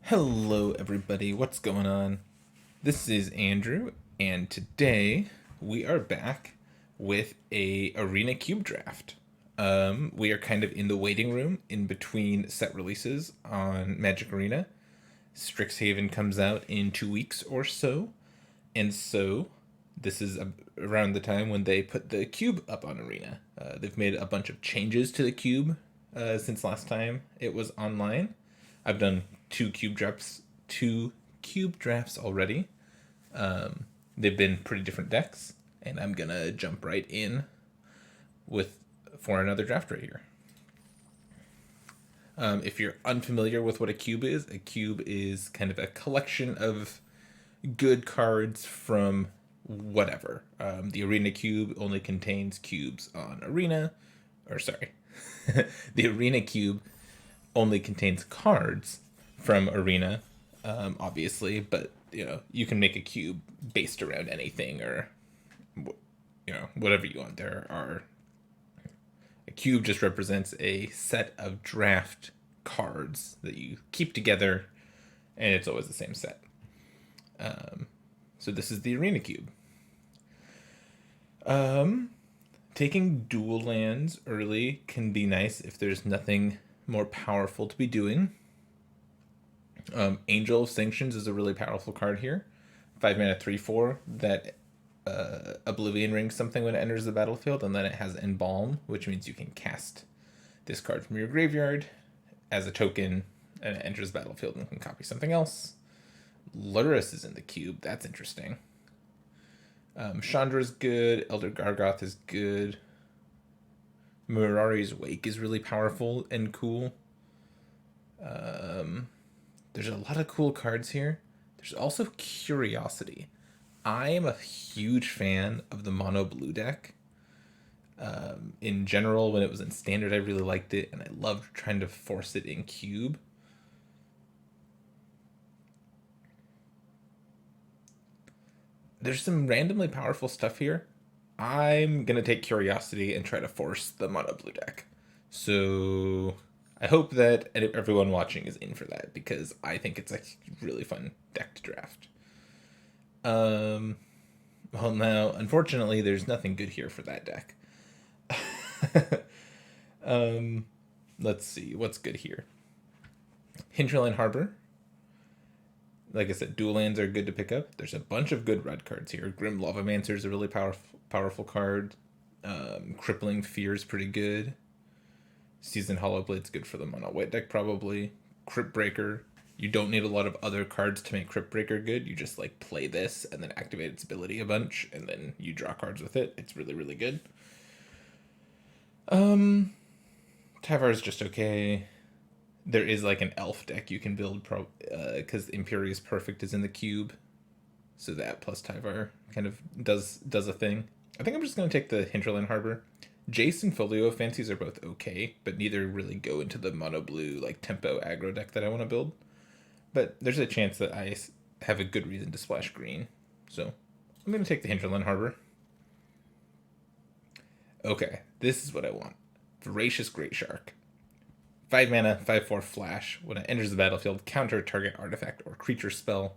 Hello, everybody. What's going on? This is Andrew, and today we are back with a Arena Cube draft. We are kind of in the waiting room in between set releases on Magic Arena. Strixhaven comes out in 2 weeks or so, and so this is around the time when they put the cube up on Arena. They've made a bunch of changes to the cube since last time it was online. I've done two cube drafts already. They've been pretty different decks, and I'm gonna jump right in with for another draft right here. If you're unfamiliar with what a cube is kind of a collection of good cards from whatever. The Arena Cube only contains cubes on Arena, or sorry, the Arena Cube only contains cards from Arena, obviously, but you can make a cube based around anything or whatever you want. There are a cube just represents a set of draft cards that you keep together, and it's always the same set. So this is the Arena Cube. Taking dual lands early can be nice if there's nothing more powerful to be doing. Angel of Sanctions is a really powerful card here. 5 mana 3/4 that Oblivion rings something when it enters the battlefield, and then it has Embalm, which means you can cast this card from your graveyard as a token, and it enters the battlefield and can copy something else. Lurrus is in the cube. That's interesting. Chandra's good. Elder Gargoth is good. Mirari's Wake is really powerful and cool. There's a lot of cool cards here. There's also Curiosity. I am a huge fan of the mono blue deck. In general, when it was in standard, I really liked it, and I loved trying to force it in cube. There's some randomly powerful stuff here. I'm going to take Curiosity and try to force the mono blue deck. So I hope that everyone watching is in for that, because I think it's a really fun deck to draft. Well, now, unfortunately, there's nothing good here for that deck. Let's see, what's good here? Hinterland Harbor. Like I said, dual lands are good to pick up. There's a bunch of good red cards here. Grim Lavamancer is a really powerful card. Crippling Fear is pretty good. Seasoned Hollowblade's good for the mono white deck, probably. Crypt Breaker. You don't need a lot of other cards to make Crypt Breaker good. You just play this and then activate its ability a bunch, and then you draw cards with it. It's really, really good. Tyvar is just okay. There is an elf deck you can build because Imperious Perfect is in the cube, so that plus Tyvar kind of does a thing. I think I'm just going to take the Hinterland Harbor. Jace and Folio Fancies are both okay, but neither really go into the mono blue tempo aggro deck that I want to build. But there's a chance that I have a good reason to splash green, so I'm going to take the Hinterland Harbor. Okay, this is what I want. Voracious Great Shark. 5 mana, 5/4 flash. When it enters the battlefield, counter target artifact or creature spell.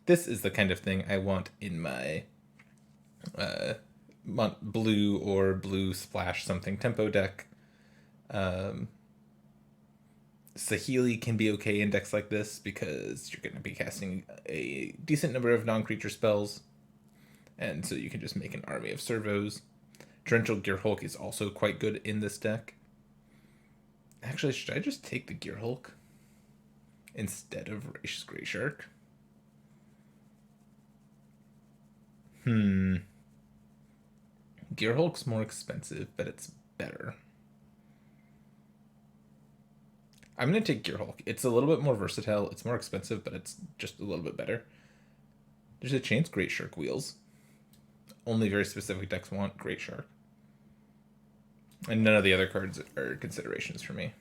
This is the kind of thing I want in my blue or blue splash something tempo deck. Saheeli can be okay in decks like this because you're going to be casting a decent number of non-creature spells, and so you can just make an army of servos. Torrential Gearhulk is also quite good in this deck. Actually, should I just take the Gearhulk instead of Voracious Great Shark? Gearhulk's more expensive, but it's better. I'm going to take Gearhulk. It's a little bit more versatile. It's more expensive, but it's just a little bit better. There's a chance Great Shark wheels. Only very specific decks want Great Shark. And none of the other cards are considerations for me.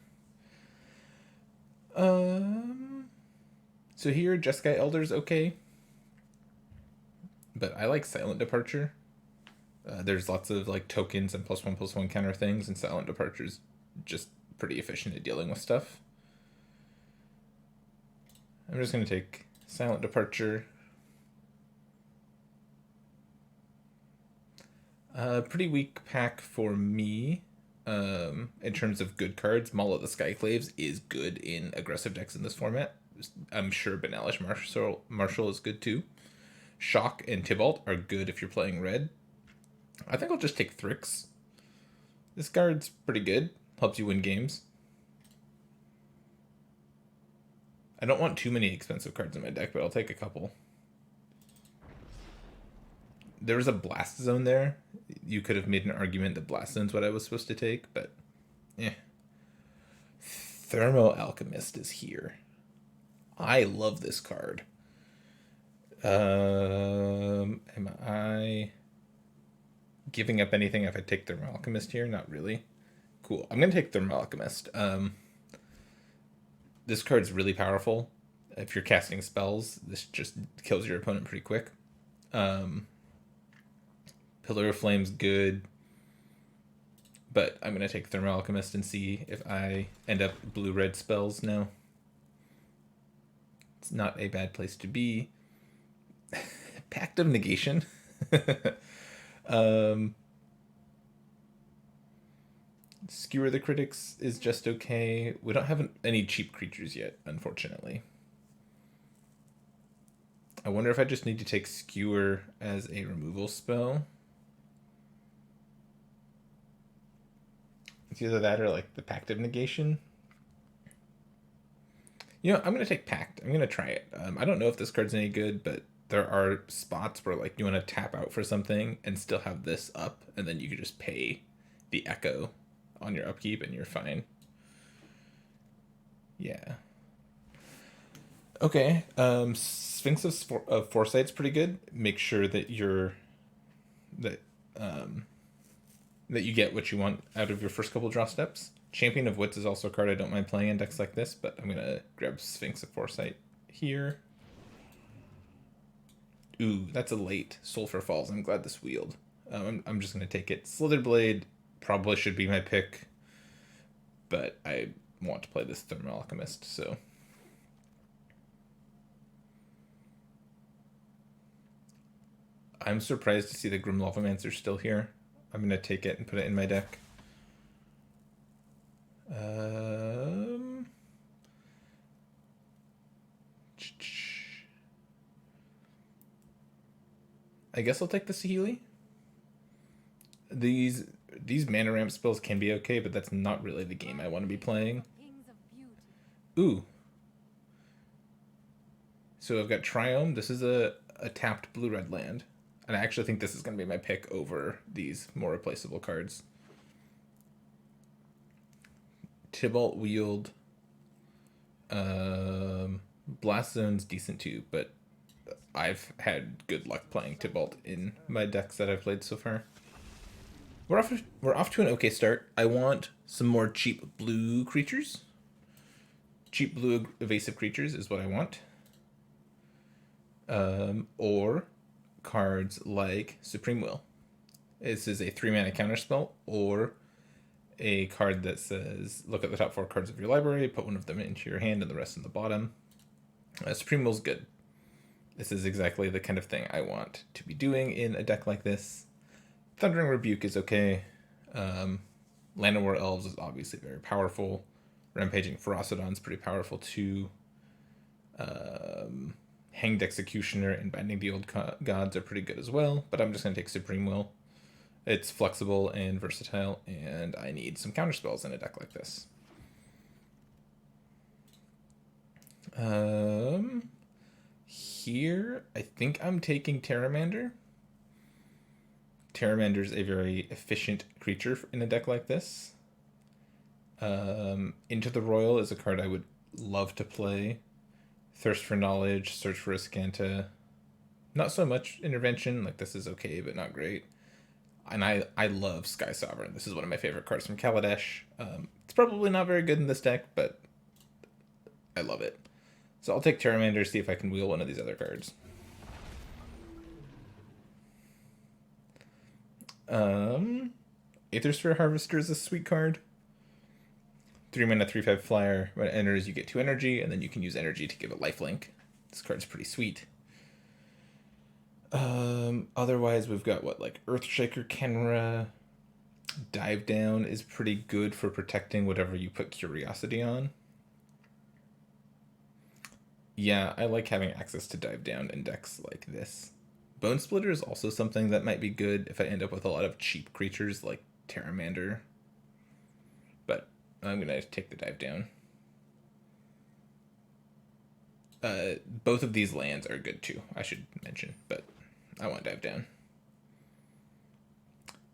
So here, Jeskai Elder's okay. But I like Silent Departure. There's lots of tokens and +1/+1 counter things, and Silent Departure's just pretty efficient at dealing with stuff. I'm just going to take Silent Departure. Pretty weak pack for me. In terms of good cards, Maul of the Skyclaves is good in aggressive decks in this format. I'm sure Banalish Marshall is good too. Shock and Tybalt are good if you're playing red. I think I'll just take Thrix. This card's pretty good. Helps you win games. I don't want too many expensive cards in my deck, but I'll take a couple. There was a Blast Zone there. You could have made an argument that Blast Zone's what I was supposed to take, but yeah. Thermo Alchemist is here. I love this card. Am I giving up anything if I take Thermo Alchemist here? Not really. Cool. I'm gonna take Thermo Alchemist. This card's really powerful. If you're casting spells, this just kills your opponent pretty quick. Pillar of Flame's good, but I'm gonna take Thermo Alchemist and see if I end up blue-red spells now. It's not a bad place to be. Pact of Negation. Skewer the Critics is just okay. We don't have any cheap creatures yet, unfortunately. I wonder if I just need to take Skewer as a removal spell. It's either that or like the Pact of Negation. You know, I'm going to take Pact. I'm going to try it. I don't know if this card's any good, but there are spots where like you want to tap out for something and still have this up, and then you can just pay the Echo on your upkeep and you're fine. Yeah. Okay. Sphinx of Foresight's pretty good. Make sure that that you get what you want out of your first couple draw steps. Champion of Wits is also a card I don't mind playing in decks like this, but I'm gonna grab Sphinx of Foresight here. Ooh, that's a late Sulfur Falls. I'm glad this wheeled. I'm just gonna take it. Slithered Blade probably should be my pick, but I want to play this Thermal Alchemist, so. I'm surprised to see the Grim Lavamancer still here. I'm gonna take it and put it in my deck. I guess I'll take the Saheeli. These mana ramp spells can be okay, but that's not really the game I want to be playing. Ooh. So I've got Triome. This is a tapped blue-red land. And I actually think this is going to be my pick over these more replaceable cards. Tybalt Wield. Blast Zone's decent too, but I've had good luck playing Tybalt in my decks that I've played so far. We're off to an okay start. I want some more cheap blue creatures. Cheap blue evasive creatures is what I want. Or cards like Supreme Will. This is a 3-mana counterspell, or a card that says, look at the top 4 cards of your library, put one of them into your hand and the rest in the bottom. Supreme Will's good. This is exactly the kind of thing I want to be doing in a deck like this. Thundering Rebuke is okay. Land of War Elves is obviously very powerful. Rampaging Ferocidon's pretty powerful too. Hanged Executioner and Binding the Old Gods are pretty good as well, but I'm just going to take Supreme Will. It's flexible and versatile, and I need some counterspells in a deck like this. Here, I think I'm taking Terramander. Terramander's a very efficient creature in a deck like this. Into the Royal is a card I would love to play. Thirst for Knowledge, Search for Ascanta. Not so much Intervention, like this is okay, but not great. And I love Sky Sovereign. This is one of my favorite cards from Kaladesh. It's probably not very good in this deck, but I love it. So I'll take Terramander, see if I can wheel one of these other cards. Aethersphere Harvester is a sweet card. 3 mana, 3/5 flyer. When it enters, you get 2 energy, and then you can use energy to give it lifelink. This card's pretty sweet. Otherwise, we've got what, like Earthshaker Kenra. Dive Down is pretty good for protecting whatever you put Curiosity on. Yeah, I like having access to Dive Down in decks like this. Bone Splitter is also something that might be good if I end up with a lot of cheap creatures like Terramander. But I'm going to take the Dive Down. Both of these lands are good too, I should mention, but I want Dive Down.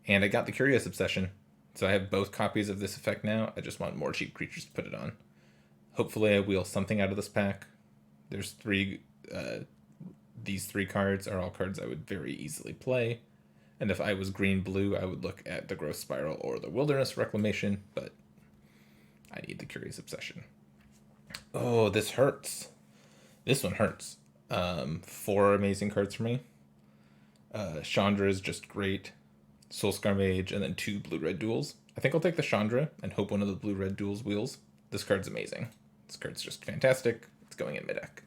And I got the Curious Obsession, so I have both copies of this effect now. I just want more cheap creatures to put it on. Hopefully I wheel something out of this pack. There's three... these 3 cards are all cards I would very easily play. And if I was green-blue, I would look at the Growth Spiral or the Wilderness Reclamation, but I need the Curious Obsession. Oh, this hurts. This one hurts. 4 amazing cards for me. Chandra is just great. Soulscar Mage, and then 2 blue-red duels. I think I'll take the Chandra and hope one of the blue-red duels wheels. This card's amazing. This card's just fantastic. It's going in mid-deck.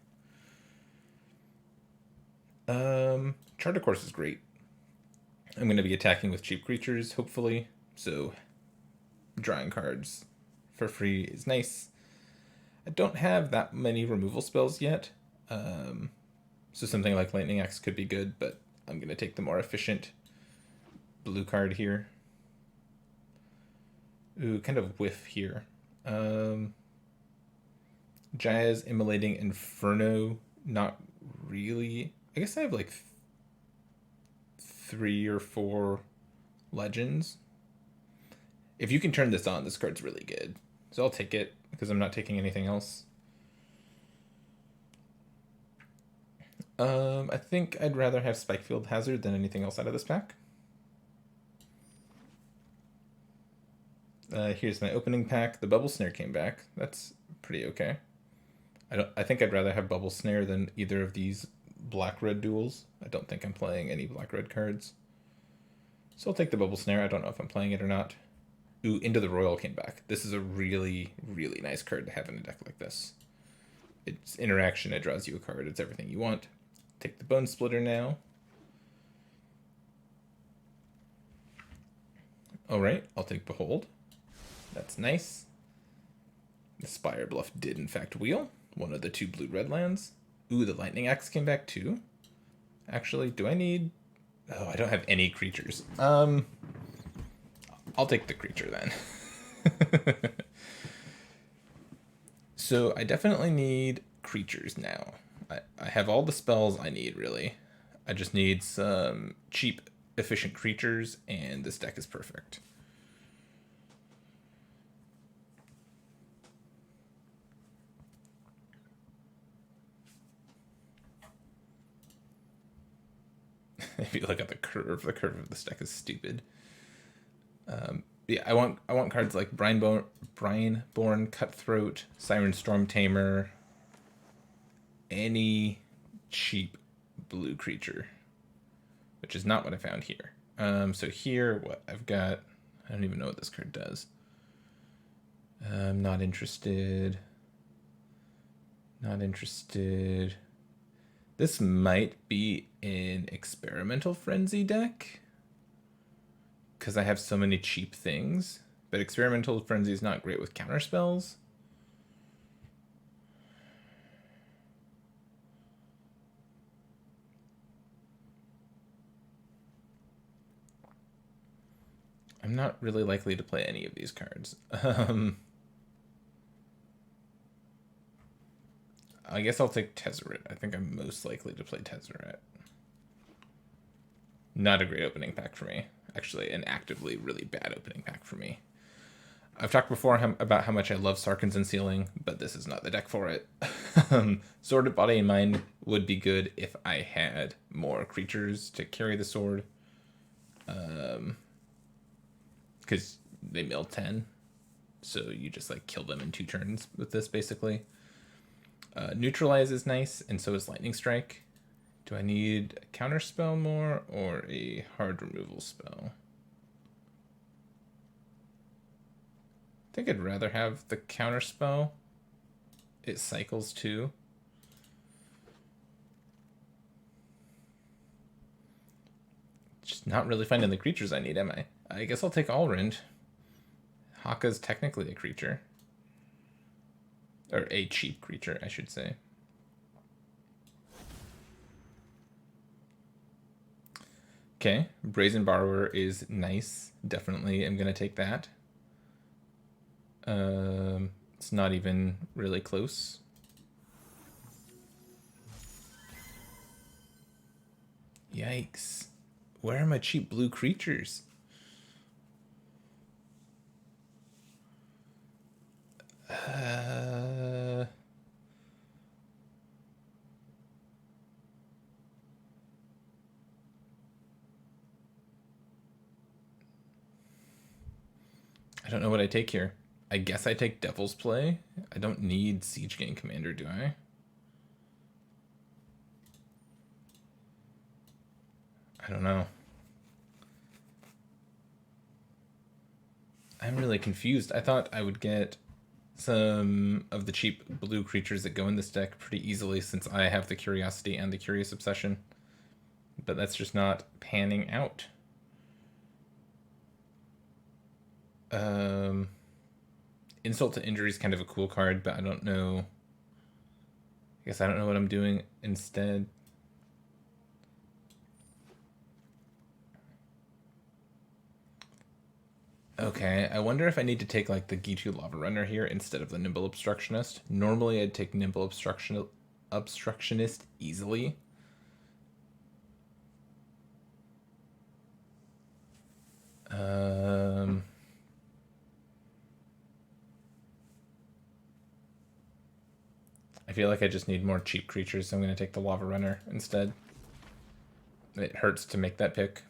Charter Course is great. I'm going to be attacking with cheap creatures, hopefully, so drawing cards for free is nice. I don't have that many removal spells yet, so something like Lightning Axe could be good, but I'm going to take the more efficient blue card here. Ooh, kind of whiff here. Jaya's Immolating Inferno, not really. I guess I have like 3 or 4 legends. If you can turn this on, this card's really good. So I'll take it, because I'm not taking anything else. I think I'd rather have Spikefield Hazard than anything else out of this pack. Here's my opening pack. The Bubble Snare came back. That's pretty okay. I think I'd rather have Bubble Snare than either of these black-red duels. I don't think I'm playing any black-red cards. So I'll take the Bubble Snare. I don't know if I'm playing it or not. Ooh, Into the Royal came back. This is a really, really nice card to have in a deck like this. It's interaction, it draws you a card, it's everything you want. Take the Bone Splitter now. Alright, I'll take Behold. That's nice. The Spire Bluff did in fact wheel. One of the 2 blue-red lands. Ooh, the Lightning Axe came back too. Actually, do I need... Oh, I don't have any creatures. I'll take the creature then. So I definitely need creatures now. I have all the spells I need, really. I just need some cheap, efficient creatures, and this deck is perfect. If you look at the curve of this deck is stupid. Yeah, I want cards like Brineborn Cutthroat, Siren Storm Tamer, any cheap blue creature, which is not what I found here. So here, what I've got, I don't even know what this card does. I'm not interested. Not interested. This might be an Experimental Frenzy deck, because I have so many cheap things, but Experimental Frenzy is not great with counterspells. I'm not really likely to play any of these cards. I guess I'll take Tezzeret. I think I'm most likely to play Tezzeret. Not a great opening pack for me. Actually, an actively really bad opening pack for me. I've talked before about how much I love Sarkhan's Unsealing, but this is not the deck for it. Sword of Body and Mind would be good if I had more creatures to carry the sword. Because they mill 10. So you just like kill them in 2 turns with this, basically. Neutralize is nice, and so is Lightning Strike. Do I need a counter spell more or a hard removal spell? think I'd rather have the counter spell. It cycles too. Just not really finding the creatures I need, am I? I guess I'll take Alrind. Haka's technically a creature. Or a cheap creature, I should say. Okay, Brazen Borrower is nice. Definitely am going to take that. It's not even really close. Yikes. Where are my cheap blue creatures? I don't know what I take here. I guess I take Devil's Play. I don't need Siege Gang Commander, do I? I don't know. I'm really confused. I thought I would get some of the cheap blue creatures that go in this deck pretty easily since I have the Curiosity and the Curious Obsession. But that's just not panning out. Insult to Injury is kind of a cool card, but I don't know. I guess I don't know what I'm doing instead. Okay, I wonder if I need to take like the Gitu Lava Runner here instead of the Nimble Obstructionist. Normally I'd take Nimble Obstructionist easily. I feel like I just need more cheap creatures, so I'm going to take the Lava Runner instead. It hurts to make that pick.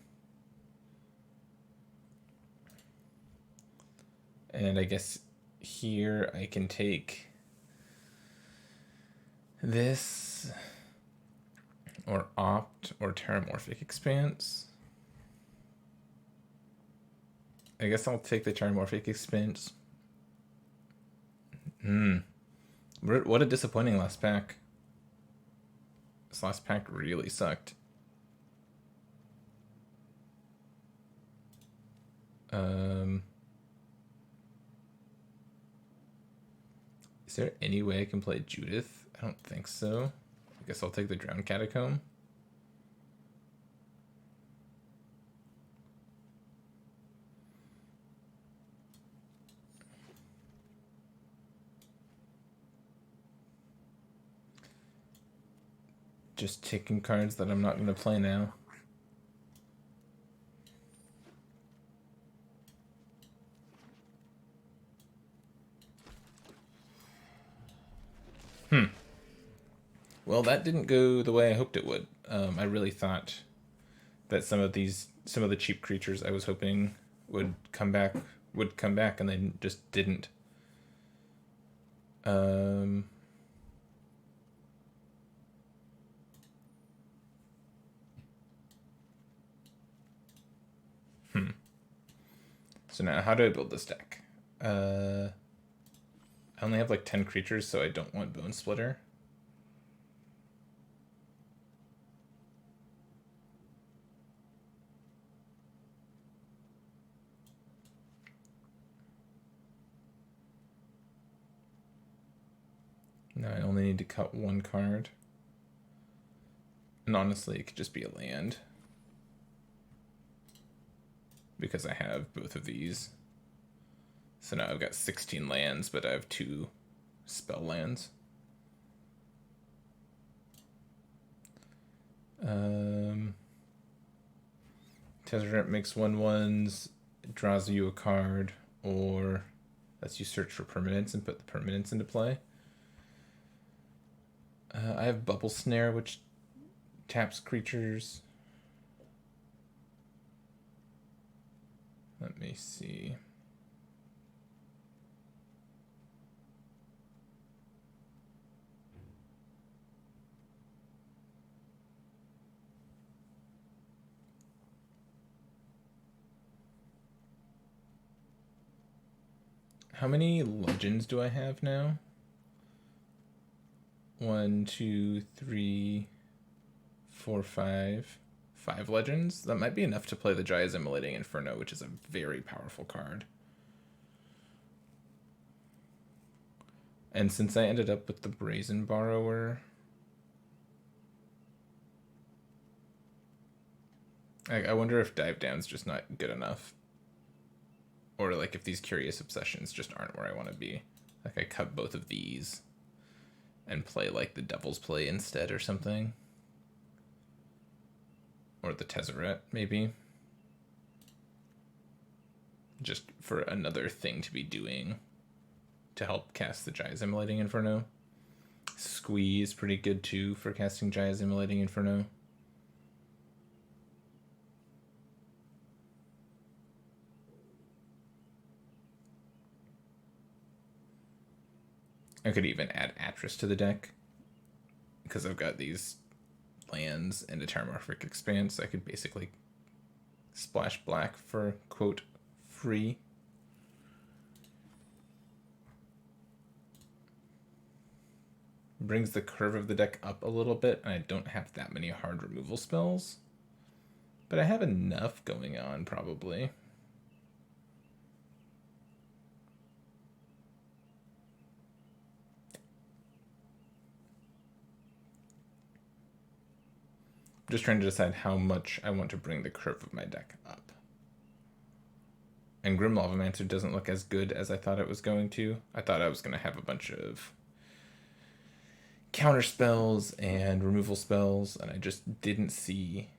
And I guess here I can take this, or Opt, or Terramorphic Expanse. I guess I'll take the Terramorphic Expanse. What a disappointing last pack. This last pack really sucked. Is there any way I can play Judith? I don't think so. I guess I'll take the Drowned Catacomb. Just taking cards that I'm not going to play now. Well, that didn't go the way I hoped it would. I really thought that some of the cheap creatures I was hoping would come back, and they just didn't. So now, how do I build this deck? I only have like 10 creatures, so I don't want Bone Splitter. Now I only need to cut one card. And honestly, it could just be a land. Because I have both of these. So now I've got 16 lands, but I have 2 spell lands. Tezzeret makes 1/1s, it draws you a card, or lets you search for permanents and put the permanents into play. I have Bubble Snare, which taps creatures. Let me see. How many legends do I have now? 1, 2, 3, 4, 5. 5 legends? That might be enough to play the Jaya's Immolating Inferno, which is a very powerful card. And since I ended up with the Brazen Borrower, I wonder if Dive Down's just not good enough. Or like if these Curious Obsessions just aren't where I want to be. Like I cut both of these and play like the Devil's Play instead or something. Or the Tezzeret, maybe. Just for another thing to be doing to help cast the Jaya's Immolating Inferno. Squeeze pretty good too for casting Jaya's Immolating Inferno. I could even add Atris to the deck because I've got these lands and a Terramorphic Expanse. I could basically splash black for, quote, free. Brings the curve of the deck up a little bit, and I don't have that many hard removal spells. But I have enough going on, probably. Just trying to decide how much I want to bring the curve of my deck up. And Grim Lavamancer doesn't look as good as I thought it was going to. I thought I was going to have a bunch of counter spells and removal spells, and I just didn't see...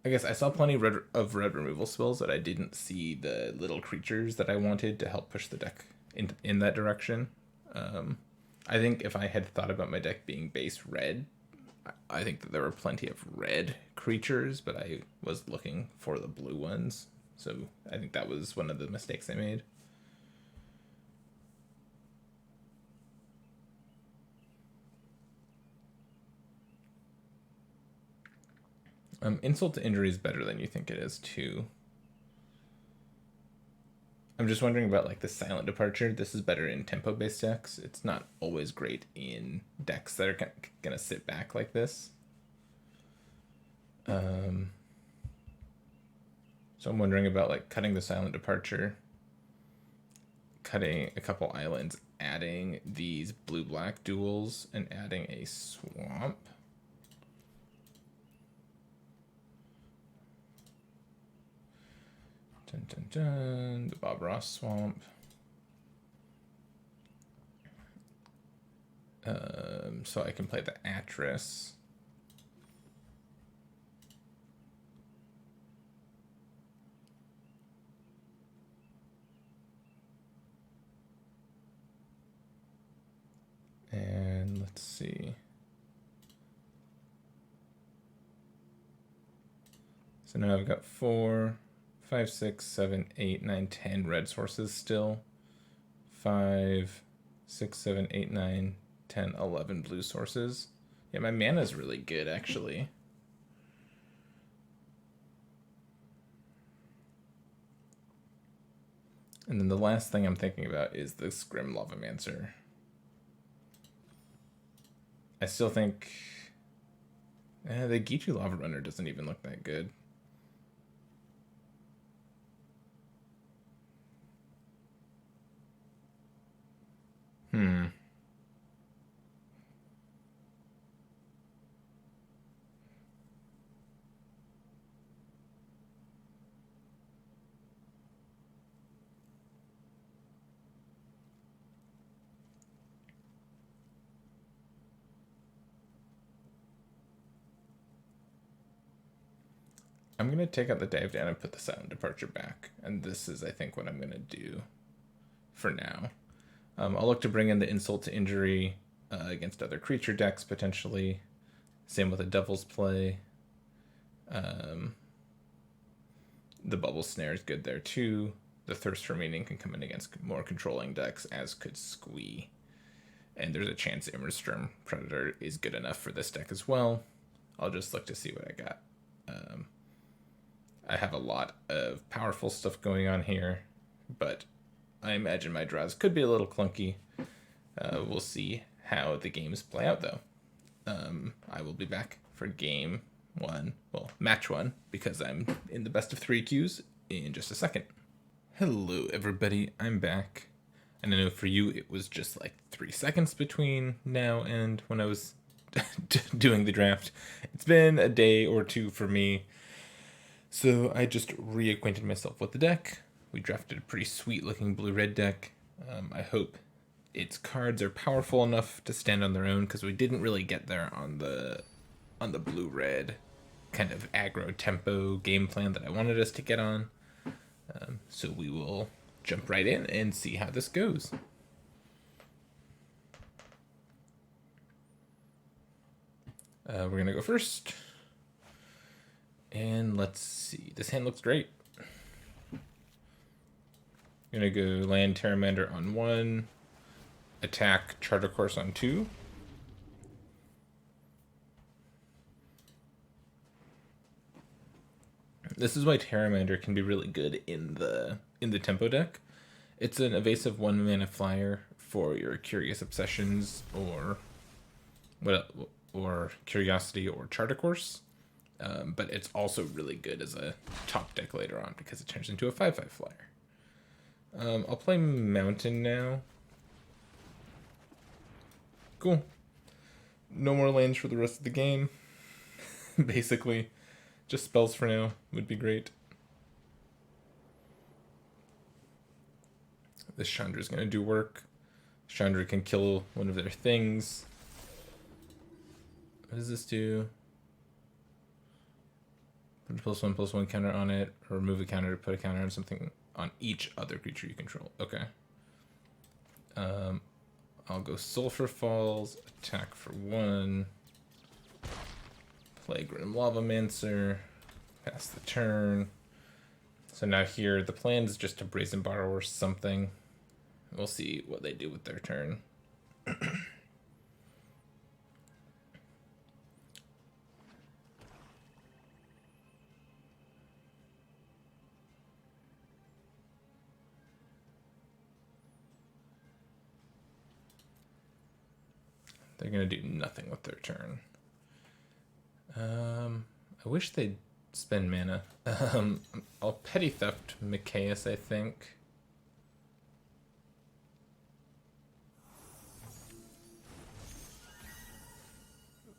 I guess I saw plenty of red removal spells, but I didn't see the little creatures that I wanted to help push the deck in that direction. I think if I had thought about my deck being base red, I think that there were plenty of red creatures, but I was looking for the blue ones. So I think that was one of the mistakes I made. Insult to Injury is better than you think it is, too. I'm just wondering about like the Silent Departure. This is better in tempo-based decks. It's not always great in decks that are gonna sit back like this. So I'm wondering about like cutting the Silent Departure, cutting a couple islands, adding these blue-black duels, and adding a swamp. Dun, dun, dun. The Bob Ross swamp. So I can play the Atris. And let's see. So now I've got 4, 5, 6, 7, 8, 9, 10 red sources still. 5, 6, 7, 8, 9, 10, 11 blue sources. Yeah, my mana's really good, actually. And then the last thing I'm thinking about is this Grim Lavamancer. I still think... the Gitu Lava Runner doesn't even look that good. I'm going to take out the Dive Down and put the Silent Departure back. And this is, I think, what I'm going to do for now. I'll look to bring in the Insult to Injury against other creature decks, potentially. Same with a Devil's Play. The Bubble Snare is good there, too. The Thirst for Meaning can come in against more controlling decks, as could Squee. And there's a chance Immersturm Predator is good enough for this deck as well. I'll just look to see what I got. I have a lot of powerful stuff going on here, but I imagine my draws could be a little clunky. We'll see how the games play out, though. I will be back for game one, well, match one, because I'm in the best of three queues in just a second. Hello, everybody. I'm back. And I know for you it was just like 3 seconds between now and when I was doing the draft. It's been a day or two for me. So I just reacquainted myself with the deck. We drafted a pretty sweet looking blue-red deck. I hope its cards are powerful enough to stand on their own, because we didn't really get there on the blue-red kind of aggro tempo game plan that I wanted us to get on. So we will jump right in and see how this goes. We're going to go first. And let's see. This hand looks great. I'm going to go land Terramander on 1. Attack Charter Course on 2. This is why Terramander can be really good in the tempo deck. It's an evasive 1 mana flyer for your Curious Obsessions or Curiosity or Charter Course. But it's also really good as a top deck later on because it turns into a 5/5 flyer. I'll play Mountain now. Cool. No more lands for the rest of the game. Basically, just spells for now would be great. This Chandra's going to do work. Chandra can kill one of their things. What does this do? Put a +1/+1 counter on it, or remove a counter to put a counter on something on each other creature you control. Okay. I'll go Sulphur Falls, attack for 1. Play Grim Lavamancer, pass the turn. So now here, the plan is just to Brazen Borrower something. We'll see what they do with their turn. They're going to do nothing with their turn. I wish they'd spend mana. I'll Petty Theft Mikaeus, I think.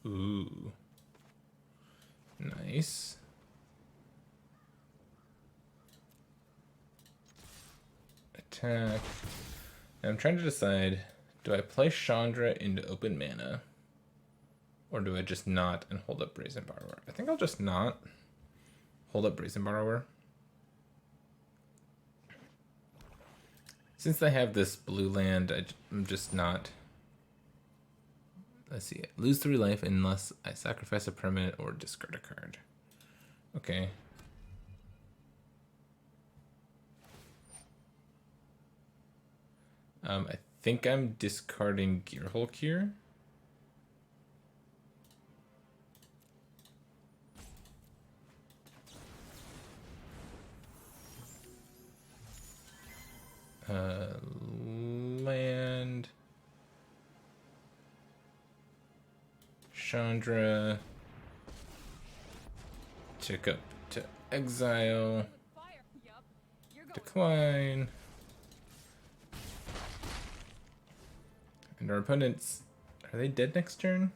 Ooh. Nice. Attack. Now I'm trying to decide, do I play Chandra into open mana? Or do I just not and hold up Brazen Borrower? I think I'll just not hold up Brazen Borrower. Since they have this blue land, I'm just not... Let's see. Lose 3 life unless I sacrifice a permanent or discard a card. Okay. I think I'm discarding Gearhulk here. Land. Chandra. Tick up to exile. Decline. And our opponents, are they dead next turn?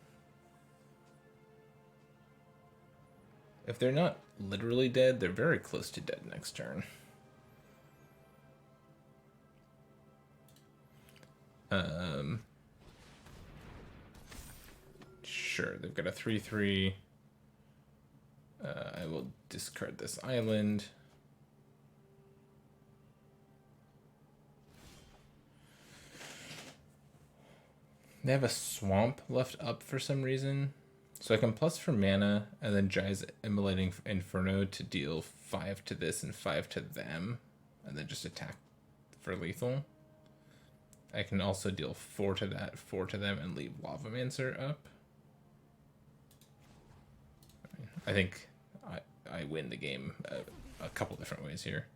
If they're not literally dead, they're very close to dead next turn. Sure, they've got a 3/3. I will discard this island. They have a swamp left up for some reason. So I can plus for mana and then Jai's Immolating Inferno to deal 5 to this and 5 to them. And then just attack for lethal. I can also deal 4 to that, 4 to them, and leave Lavamancer up. I think I win the game a couple different ways here.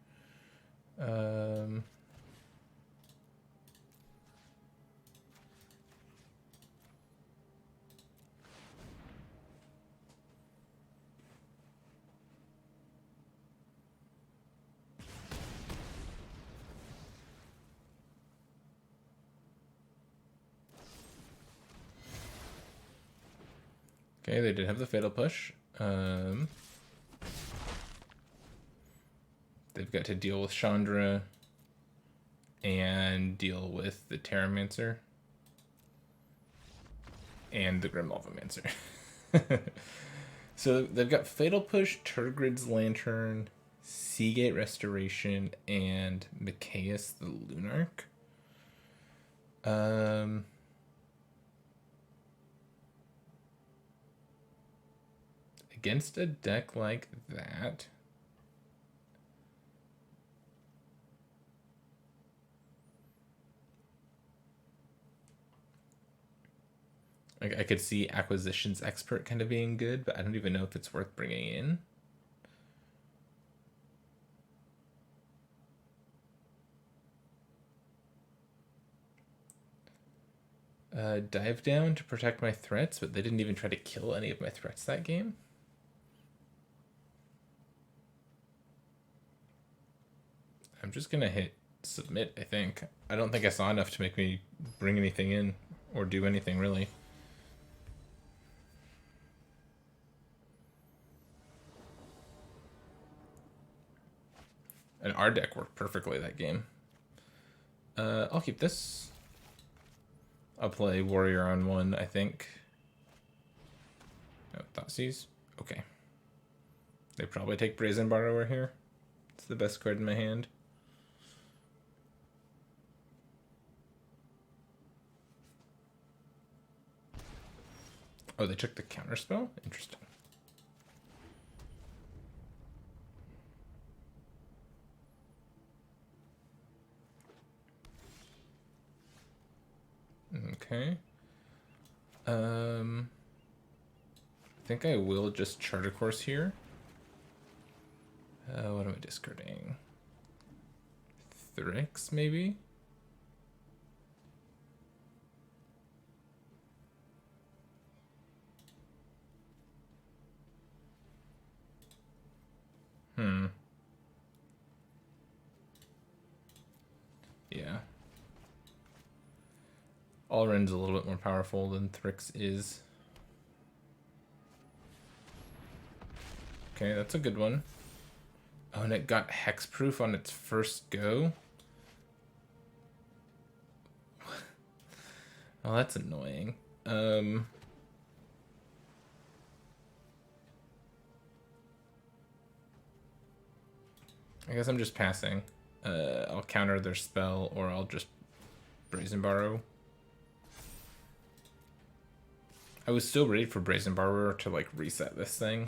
Okay, they did have the Fatal Push. They've got to deal with Chandra and deal with the Terramancer and the Grim Lavamancer. So they've got Fatal Push, Turgrid's Lantern, Seagate Restoration, and Micaeus the Lunarch. Against a deck like that, I could see Acquisitions Expert kind of being good, but I don't even know if it's worth bringing in. Dive Down to protect my threats, but they didn't even try to kill any of my threats that game. I'm just gonna hit submit, I think. I don't think I saw enough to make me bring anything in or do anything really. And our deck worked perfectly that game. I'll keep this. I'll play Warrior on 1, I think. No, Thoughtseize? Okay. They probably take Brazen Borrower here. It's the best card in my hand. Oh, they took the counterspell? Interesting. Okay. I think I will just Charter Course here. What am I discarding? Thrix, maybe? Yeah. Alren's a little bit more powerful than Thrix is. Okay, that's a good one. Oh, and it got hexproof on its first go? Oh, that's annoying. I guess I'm just passing. I'll counter their spell, or I'll just Brazen Borrow. I was still ready for Brazen Borrower to like reset this thing.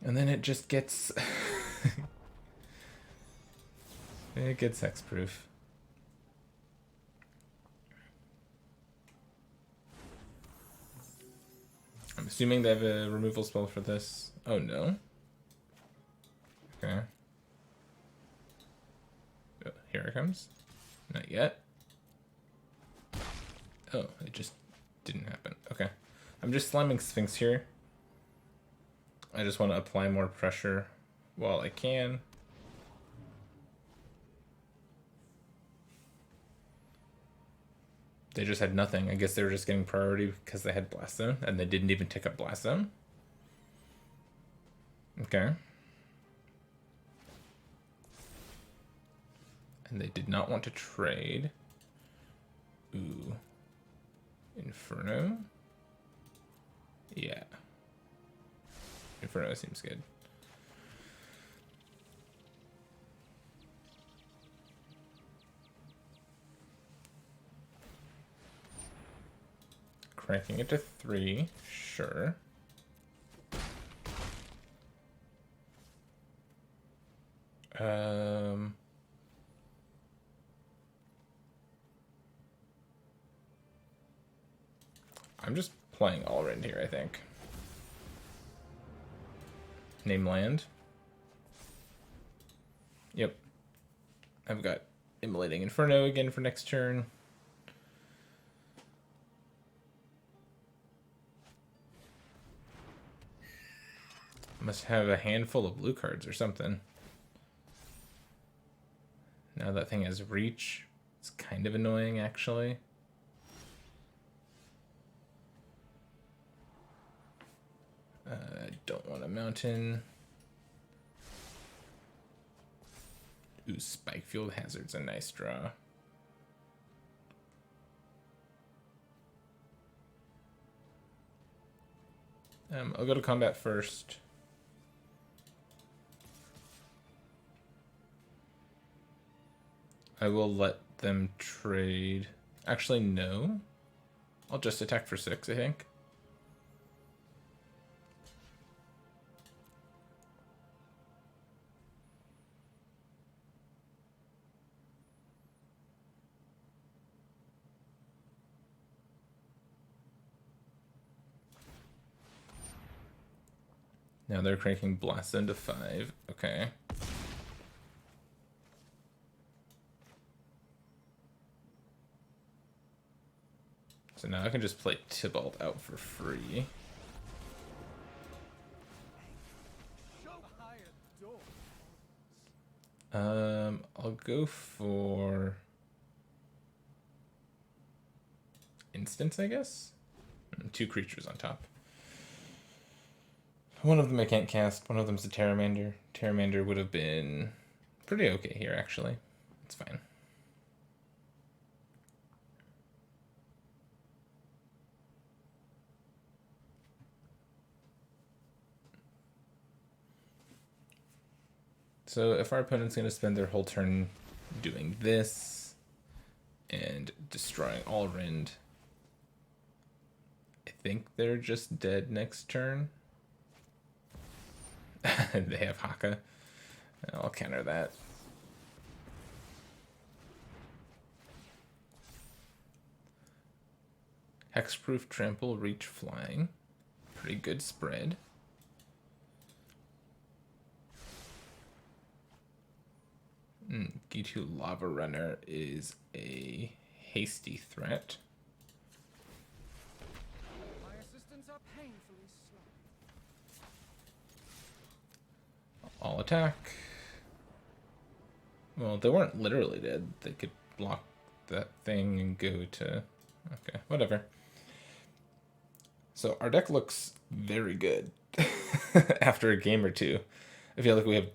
And then it just gets... it gets hexproof. I'm assuming they have a removal spell for this. Oh no. Okay. Oh, here it comes. Not yet. Oh, it just didn't happen. Okay. I'm just slamming Sphinx here. I just want to apply more pressure while I can. They just had nothing. I guess they were just getting priority because they had Blast Zone, and they didn't even take up Blast Zone. Okay. And they did not want to trade. Ooh. Inferno? Yeah. Inferno seems good. Cranking it to 3, sure. I'm just playing Alrind here, I think. Name land. Yep. I've got Immolating Inferno again for next turn. Must have a handful of blue cards or something. Now that thing has reach. It's kind of annoying, actually. I don't want a mountain. Ooh, Spike Field Hazard's a nice draw. I'll go to combat first. I will let them trade. Actually, no. I'll just attack for 6, I think. Now they're cranking Blast into 5. Okay. So now I can just play Tybalt out for free. I'll go for Instance, I guess? 2 creatures on top. One of them I can't cast, one of them's a Terramander. Terramander would have been pretty okay here, actually. It's fine. So if our opponent's going to spend their whole turn doing this and destroying Allrind, I think they're just dead next turn. They have Haka. I'll counter that. Hexproof, Trample, Reach, Flying. Pretty good spread. G2 Lava Runner is a hasty threat. My assistants are painfully slow. I'll attack. Well, they weren't literally dead. They could block that thing and go to... Okay, whatever. So our deck looks very good after a game or two. I feel like we have...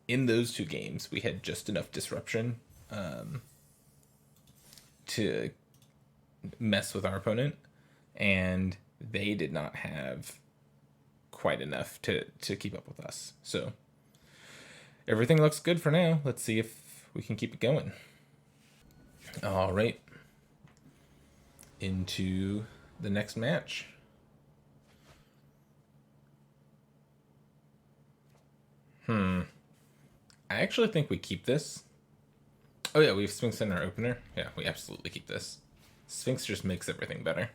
In those 2 games, we had just enough disruption to mess with our opponent, and they did not have quite enough to keep up with us. So everything looks good for now. Let's see if we can keep it going. All right. Into the next match. I actually think we keep this. Oh yeah, we have Sphinx in our opener. Yeah, we absolutely keep this. Sphinx just makes everything better.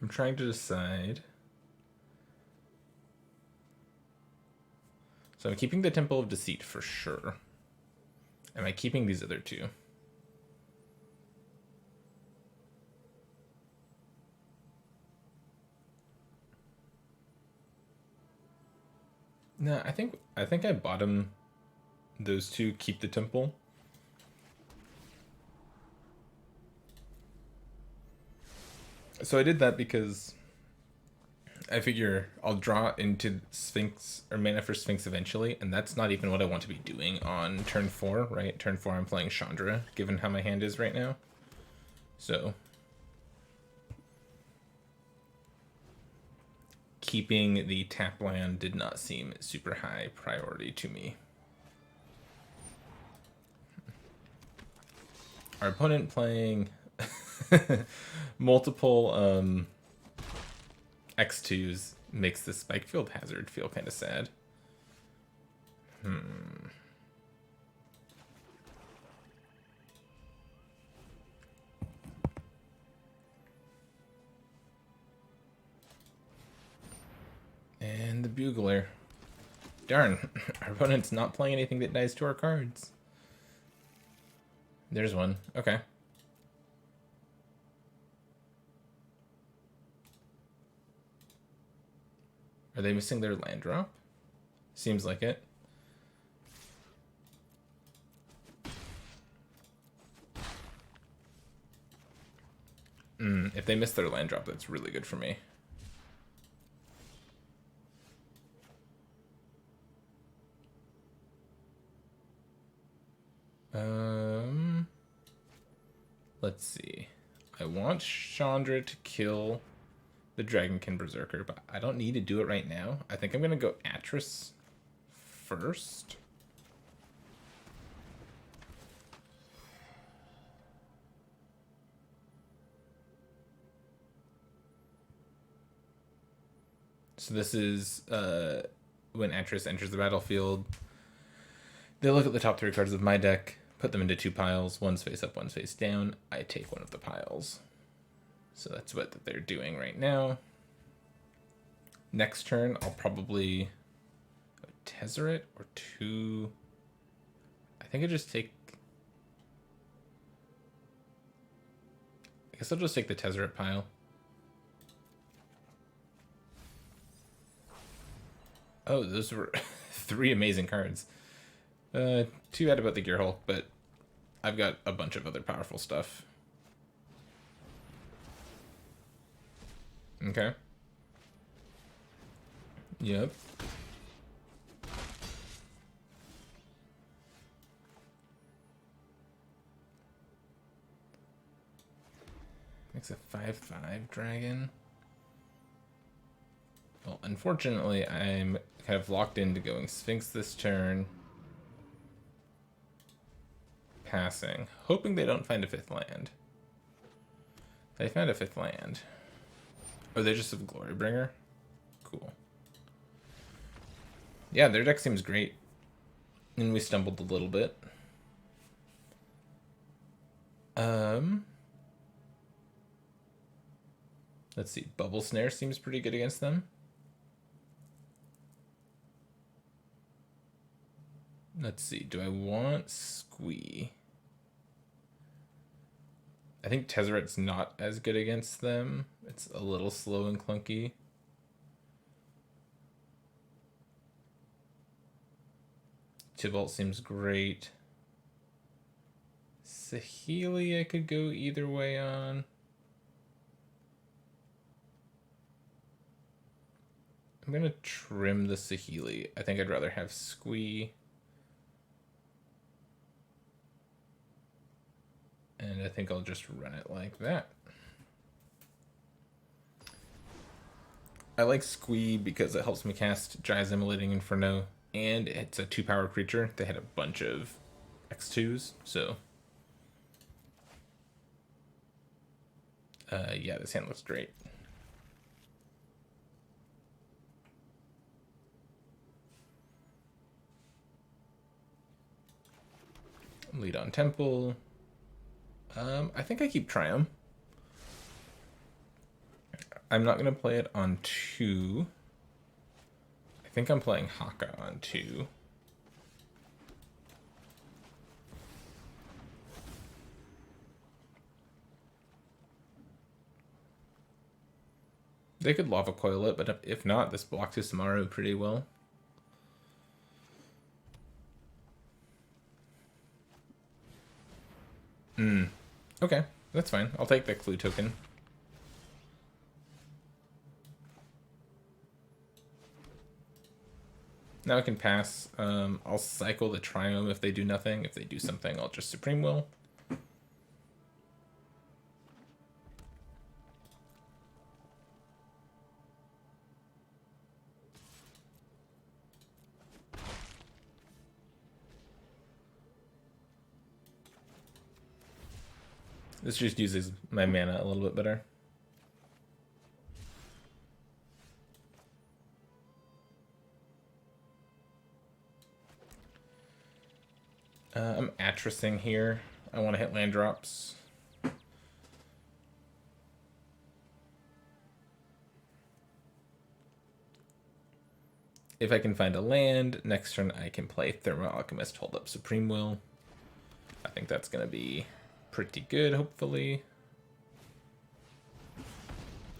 I'm trying to decide. So I'm keeping the Temple of Deceit for sure. Am I keeping these other 2? No, I think I bottom those 2, keep the Temple. So I did that because I figure I'll draw into Sphinx or mana for Sphinx eventually, and that's not even what I want to be doing on turn 4, right? Turn 4 I'm playing Chandra, given how my hand is right now. So keeping the tap land did not seem super high priority to me. Our opponent playing multiple X2s makes the Spike Field Hazard feel kind of sad. Bugler. Darn, our opponent's not playing anything that dies to our cards. There's one. Okay. Are they missing their land drop? Seems like it. If they miss their land drop, that's really good for me. Let's see. I want Chandra to kill the Dragonkin Berserker, but I don't need to do it right now. I think I'm going to go Atris first. So this is when Atris enters the battlefield. They look at the top 3 cards of my deck, put them into 2 piles. One's face up, one's face down. I take one of the piles. So that's what they're doing right now. Next turn, I'll probably Tezzeret or 2. I think I just take... I guess I'll just take the Tezzeret pile. Oh, those were 3 amazing cards. Too bad about the Gear Hulk, but I've got a bunch of other powerful stuff. Okay. Yep. Makes a 5/5 dragon. Well, unfortunately, I'm kind of locked into going Sphinx this turn. Passing. Hoping they don't find a 5th land. They found a 5th land. Oh, they just have Glorybringer? Cool. Yeah, their deck seems great. And we stumbled a little bit. Let's see. Bubble Snare seems pretty good against them. Let's see. Do I want Squee? I think Tezzeret's not as good against them. It's a little slow and clunky. Tibalt seems great. Saheeli I could go either way on. I'm going to trim the Saheeli. I think I'd rather have Squee. And I think I'll just run it like that. I like Squee because it helps me cast Jai's Immolating Inferno, and it's a 2-power creature. They had a bunch of X2s, so... yeah, this hand looks great. Lead on Temple. I think I keep Triumph. I'm not going to play it on 2. I think I'm playing Haka on 2. They could Lava Coil it, but if not, this blocks Isamaru pretty well. Okay, that's fine. I'll take the Clue token. Now I can pass. I'll cycle the Triome if they do nothing. If they do something, I'll just Supreme Will. This just uses my mana a little bit better. I'm Atrising here. I want to hit land drops. If I can find a land, next turn I can play Thermal Alchemist, hold up Supreme Will. I think that's going to be pretty good, hopefully.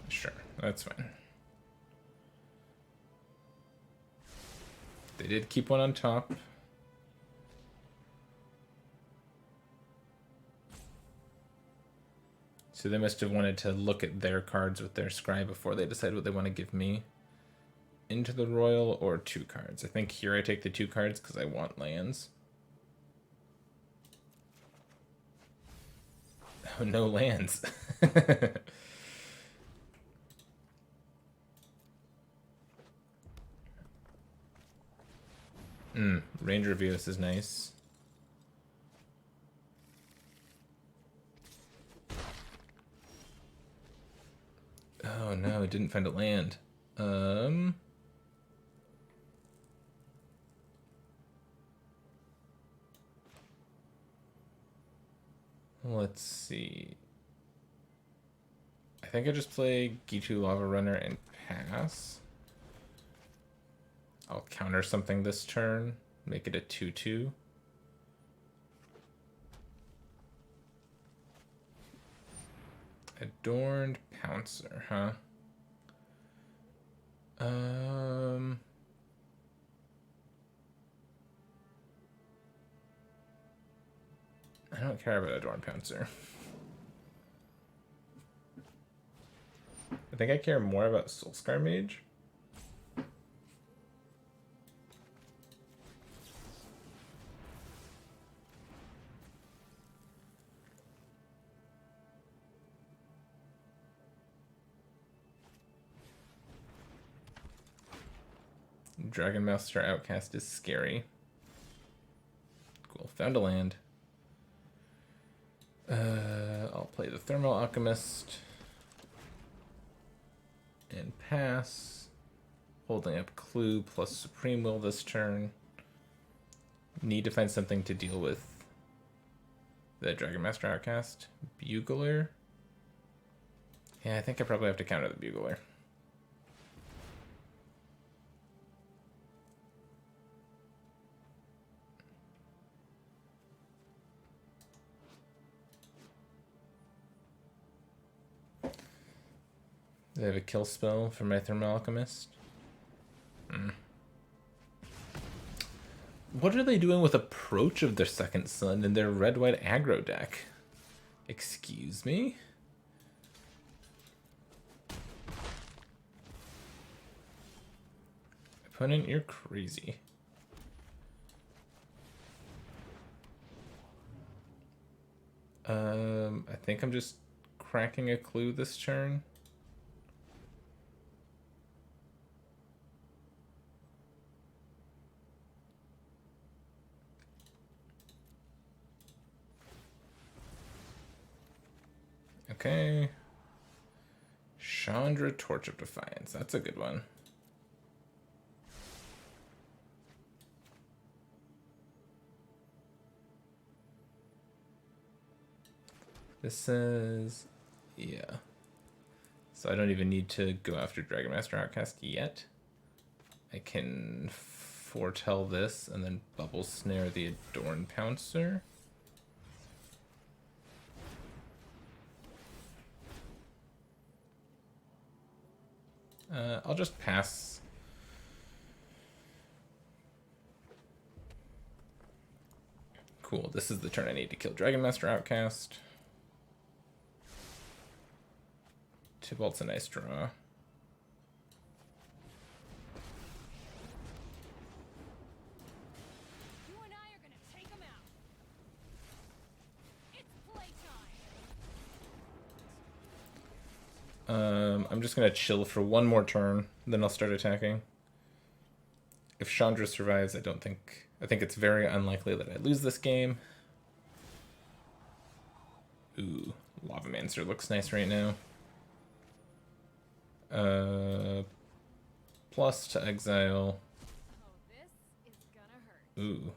Sure, that's fine. They did keep one on top. So they must have wanted to look at their cards with their scry before they decide what they want to give me. Into the Royal or 2 cards. I think here I take the 2 cards because I want lands. Oh, no lands. Ranger of Eos is nice. Oh no, it didn't find a land. Let's see. I think I just play Gitu Lava Runner and pass. I'll counter something this turn, make it a 2/2. Adorned Pouncer, huh? I don't care about Adorned Pouncer. I think I care more about Soulscar Mage. Dragon Master Outcast is scary. Cool, found a land. I'll play the Thermal Alchemist and pass. Holding up Clue plus Supreme Will this turn. Need to find something to deal with the Dragon Master Outcast. Bugler. Yeah, I think I probably have to counter the Bugler. Do I have a kill spell for my Thermal Alchemist? What are they doing with Approach of their Second Son in their red-white aggro deck? Excuse me? Opponent, you're crazy. I think I'm just cracking a Clue this turn. Okay. Chandra, Torch of Defiance. That's a good one. This says, yeah. So I don't even need to go after Dragon Master Outcast yet. I can foretell this and then Bubble Snare the Adorned Pouncer. I'll just pass. Cool, this is the turn I need to kill Dragon Master Outcast. Tybalt's a nice draw. You and I are gonna take them out. It's playtime. I'm just gonna chill for one more turn, then I'll start attacking. If Chandra survives, I think it's very unlikely that I lose this game. Ooh, Lavamancer looks nice right now. Plus to exile. Oh, this is gonna hurt. Ooh.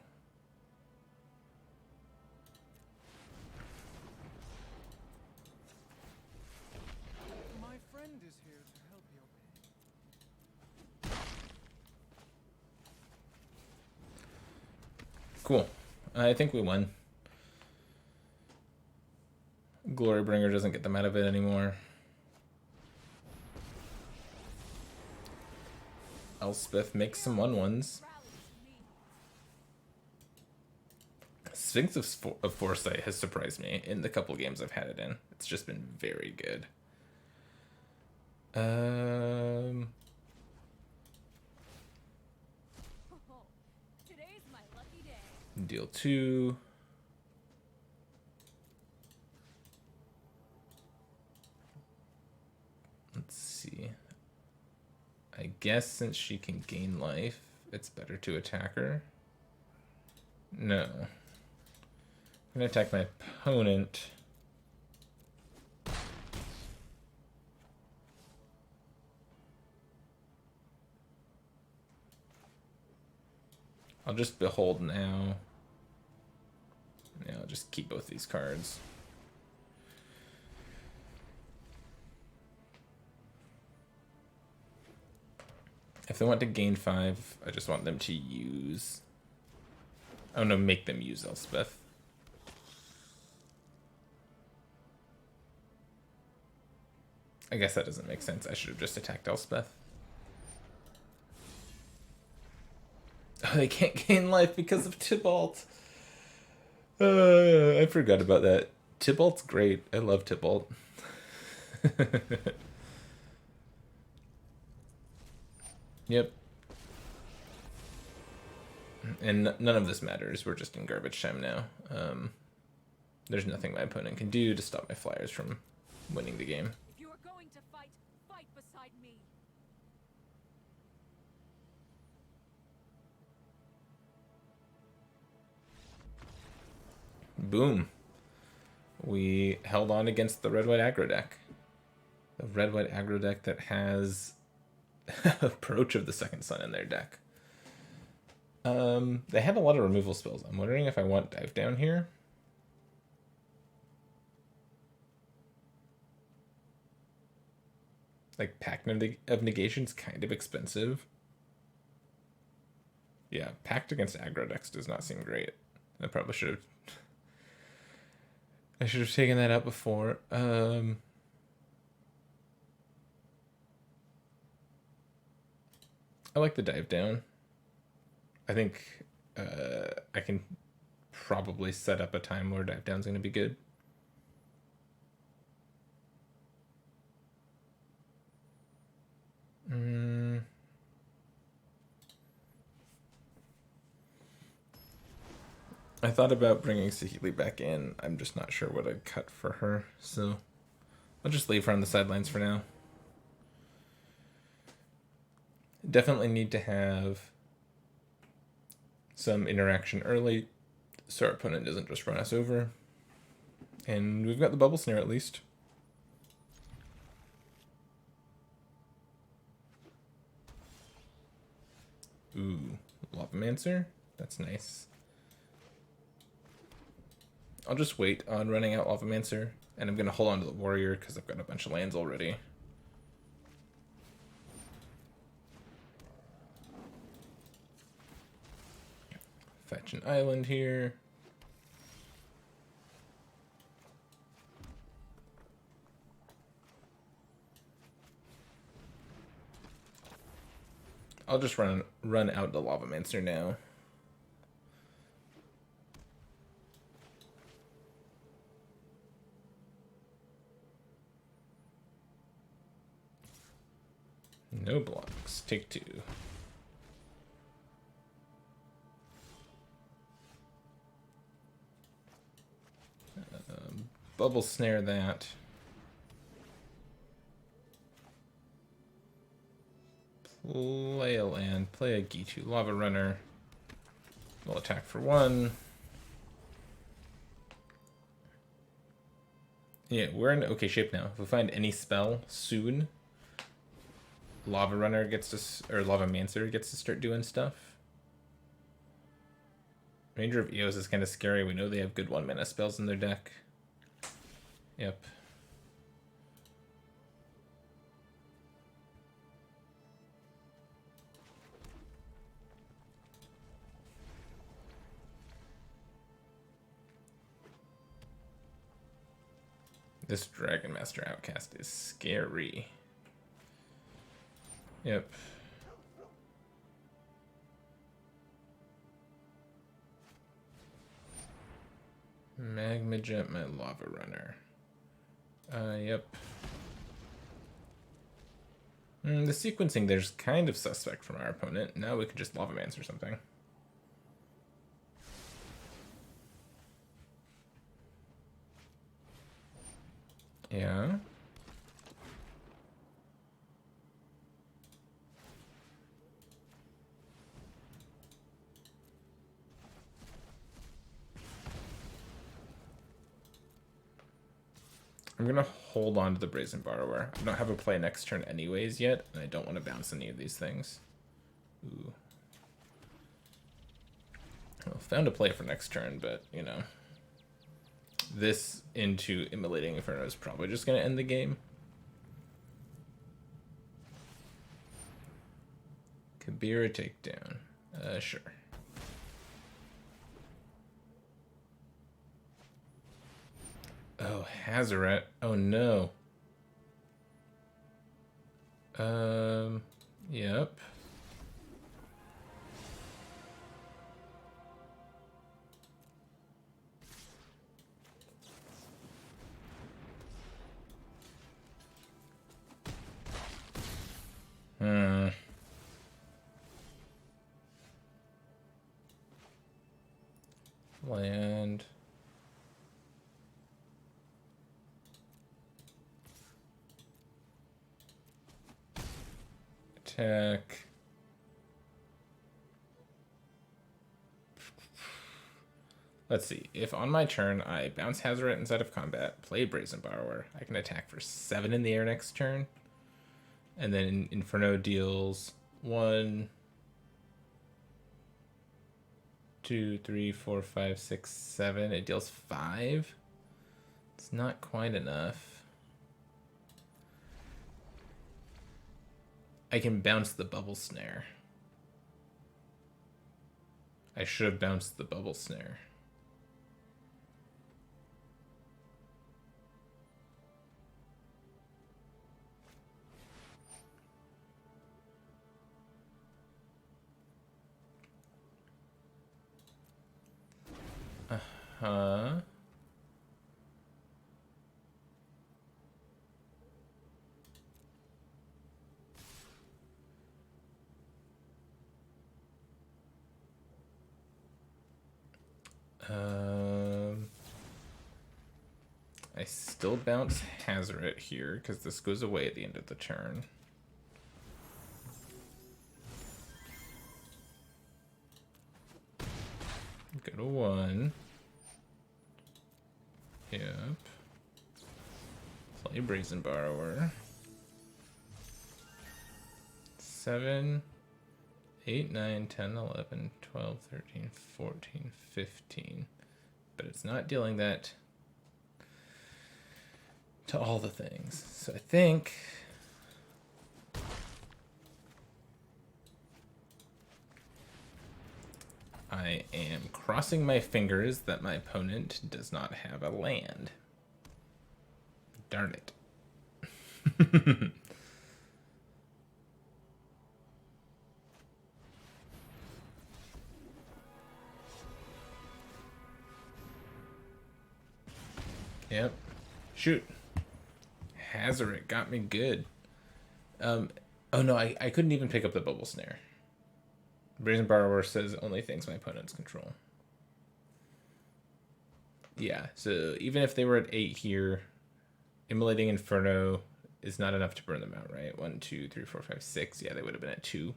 My friend is here to help you. Cool. I think we won. Glorybringer doesn't get them out of it anymore. Elspeth makes some 1/1s. Rally to me. Sphinx of Foresight has surprised me in the couple games I've had it in. It's just been very good. Oh, today's my lucky day. Deal 2. Let's see. I guess since she can gain life, it's better to attack her. No. I'm gonna attack my opponent. I'll just behold now. Yeah, I'll just keep both these cards. If they want to gain 5, I just want them to use... Oh no, make them use Elspeth. I guess that doesn't make sense. I should have just attacked Elspeth. Oh, they can't gain life because of Tybalt. I forgot about that. Tybalt's great. I love Tybalt. Yep. And none of this matters. We're just in garbage time now. There's nothing my opponent can do to stop my Flyers from winning the game. If you are going to fight, fight beside me. Boom. We held on against the red-white aggro deck. The red-white aggro deck that has Approach of the Second Sun in their deck. They have a lot of removal spells. I'm wondering if I want Dive Down here. Like, Pact of Negation's kind of expensive. Yeah, Pact against aggro decks does not seem great. I probably should have... I should have taken that out before. I like the Dive Down. I think I can probably set up a time where Dive Down's going to be good. I thought about bringing Sahili back in. I'm just not sure what I'd cut for her, so I'll just leave her on the sidelines for now. Definitely need to have some interaction early so our opponent doesn't just run us over. And we've got the Bubble Snare at least. Ooh, Lavamancer? That's nice. I'll just wait on running out Lavamancer, and I'm going to hold on to the Warrior because I've got a bunch of lands already. Fetch an island here. I'll just run out the Lavamancer now. No blocks. Take 2. Bubble Snare that. Play a land. Play a Gitu Lava Runner. We'll attack for 1. Yeah, we're in okay shape now. If we find any spell soon, Lava Runner gets to, or Lavamancer gets to start doing stuff. Ranger of Eos is kind of scary. We know they have good 1-mana spells in their deck. Yep. This Dragon Master Outcast is scary. Yep. Magma Jet, my Lava Runner. Yep. The sequencing there's kind of suspect from our opponent. Now we could just Lava Mance or something. Yeah. I'm gonna hold on to the Brazen Borrower. I don't have a play next turn anyways yet, and I don't want to bounce any of these things. Ooh. Well, found a play for next turn, but, you know. This into Immolating Inferno is probably just gonna end the game. Kabira takedown. Sure. Oh, Hazoret. Oh no. Yep. Land. Attack. Let's see. If on my turn I bounce Hazoret inside of combat, play Brazen Borrower, I can attack for 7 in the air next turn. And then Inferno deals 1, 2, 3, 4, 5, 6, 7. It deals 5. It's not quite enough. I can bounce the Bubble Snare. I should have bounced the Bubble Snare. Uh-huh. I still bounce Hazoret here because this goes away at the end of the turn. Go to 1. Yep. Play Brazen Borrower. 7, 8, 9, 10, 11, 12, 13, 14, 15. But it's not dealing that to all the things. So I think I am crossing my fingers that my opponent does not have a land. Darn it. Yep. Shoot. Hazoret got me good. Oh no, I couldn't even pick up the Bubble Snare. Brazen Borrower says only things my opponents control. Yeah, so even if they were at 8 here, Immolating Inferno is not enough to burn them out, right? 1, 2, 3, 4, 5, 6. Yeah, they would have been at 2.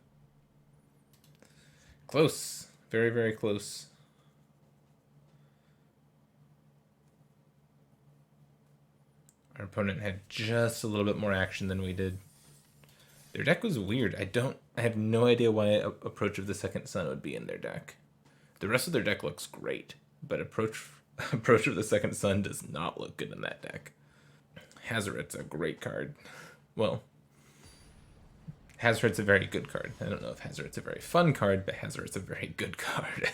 Close. Very, very close. Our opponent had just a little bit more action than we did. Their deck was weird. I have no idea why Approach of the Second Sun would be in their deck. The rest of their deck looks great, but Approach of the Second Sun does not look good in that deck. Hazoret's a great card. Well, Hazoret's a very good card. I don't know if Hazoret's a very fun card, but Hazoret's a very good card.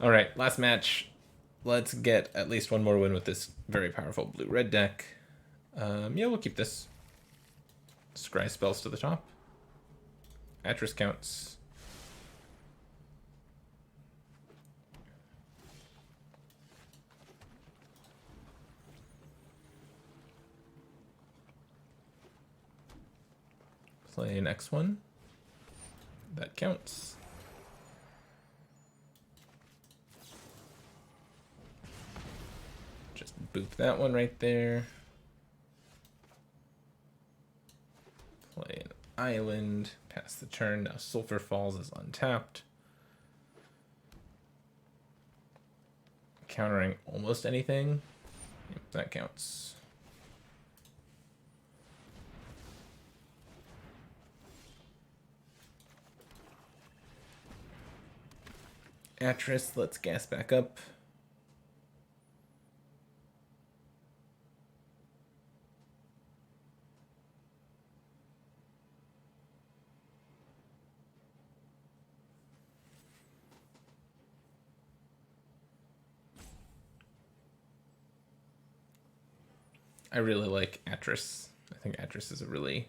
All right, last match. let's get at least one more win with this very powerful blue-red deck. Yeah, we'll keep this. Scry spells to the top. Atris counts. Play next one. That counts. Just boop that one right there. Play an island. Pass the turn. Now Sulphur Falls is untapped. Countering almost anything. Yep, that counts. Atris, let's gas back up. I really like Atris. I think Atris is a really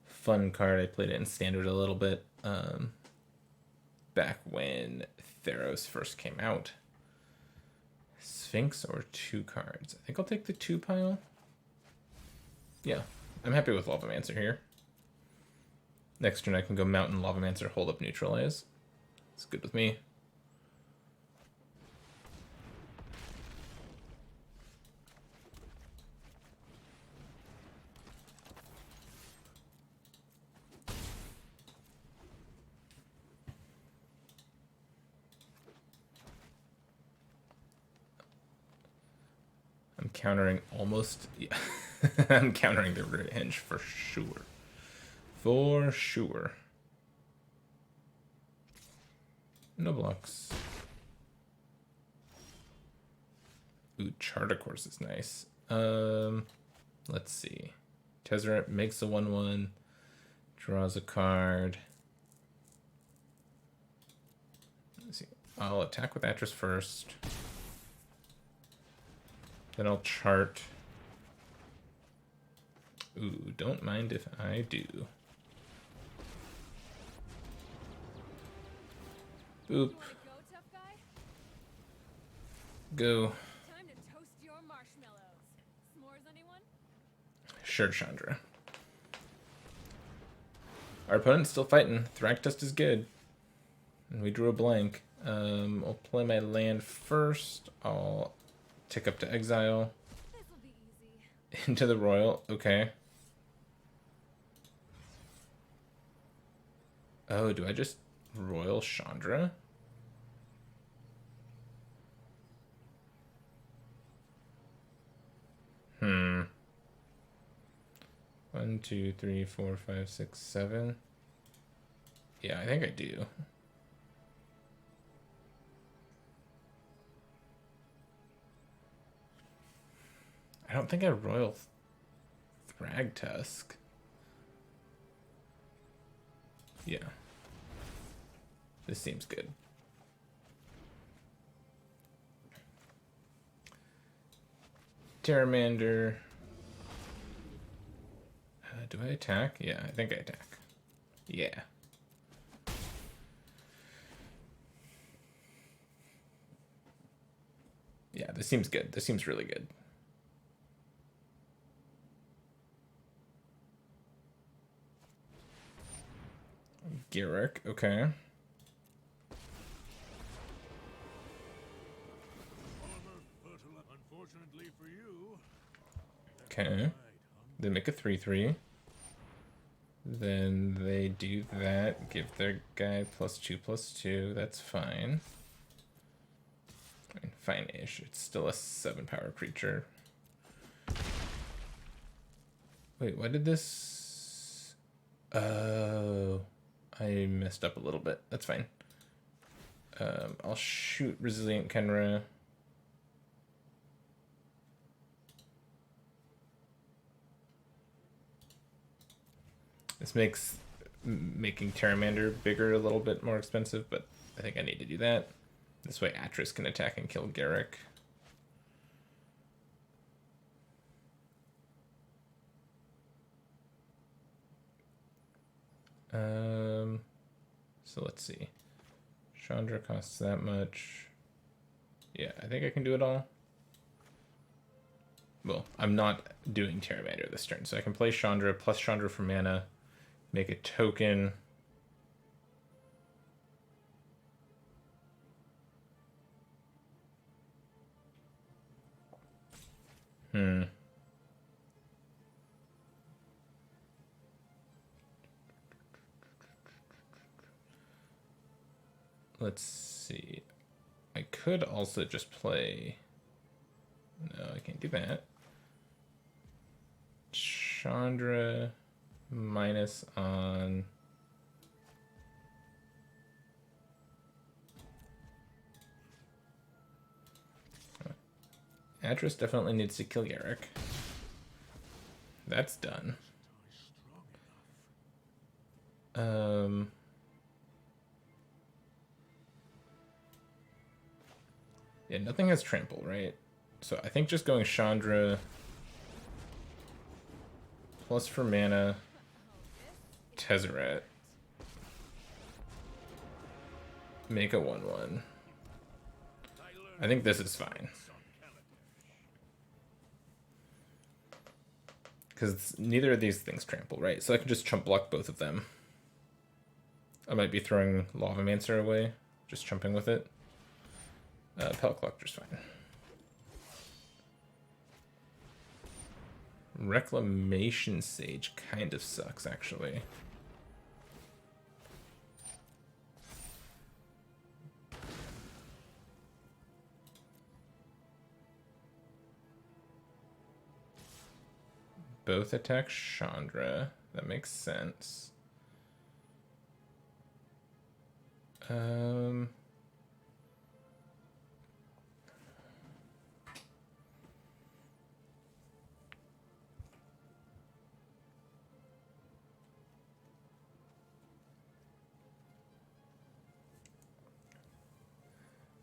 fun card. I played it in Standard a little bit back when Theros first came out. Sphinx or 2 cards? I think I'll take the 2 pile. Yeah, I'm happy with Lavamancer here. Next turn I can go Mountain, Lavamancer, hold up, neutralize. It's good with me. I'm countering almost, yeah. I'm countering the Root Hinge for sure. For sure. No blocks. Ooh, Charter Course is nice. Let's see. Tezzeret makes a 1/1, draws a card. Let's see. I'll attack with Atris first. Then I'll chart. Ooh, don't mind if I do. Boop. Go, tough guy. Go. Time to toast your marshmallows. S'mores, anyone? Sure, Chandra. Our opponent's still fighting. Thragtusk is good. And we drew a blank. I'll play my land first. I'll tick up to exile. This'll be easy. Into the Royal. Okay. Oh, do I just Royal Chandra? Hmm. 1, 2, 3, 4, 5, 6, 7. Yeah, I think I do. I don't think I Royal Thragtusk. Yeah. This seems good. Pteramander. Do I attack? Yeah, I think I attack. Yeah. Yeah, this seems good. This seems really good. Garrick, okay. Unfortunately for you. Okay. They make a 3/3. Then they do that. Give their guy +2/+2. That's fine. I mean, fine-ish. It's still a 7-power creature. Wait, why did this... Oh... I messed up a little bit. That's fine. I'll shoot Resilient Kenra. This makes making Pteramander bigger a little bit more expensive, but I think I need to do that. This way Atris can attack and kill Garrick. So let's see. Chandra costs that much. Yeah, I think I can do it all. Well, I'm not doing Terramander this turn, so I can play Chandra plus Chandra for mana, make a token. Let's see. I could also just play... No, I can't do that. Chandra minus on... Atris definitely needs to kill Garrick. That's done. Yeah, nothing has trample, right? So I think just going Chandra plus for mana, Tezzeret, make a 1/1. I think this is fine. Because neither of these things trample, right? So I can just chump block both of them. I might be throwing Lavamancer away, just chumping with it. Pellet Collector's fine. Reclamation Sage kind of sucks, actually. Both attack Chandra. That makes sense.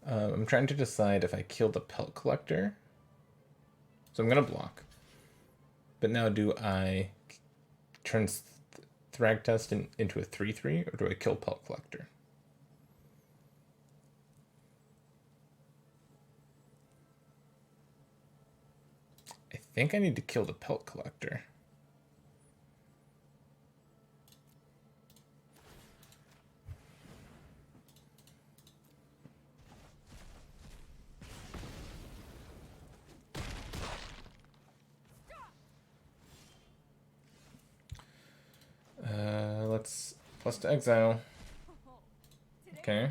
I'm trying to decide if I kill the Pelt Collector. So I'm going to block. But now do I turn Thragtusk into a 3/3, or do I kill Pelt Collector? I think I need to kill the Pelt Collector. Let's plus to exile. Okay.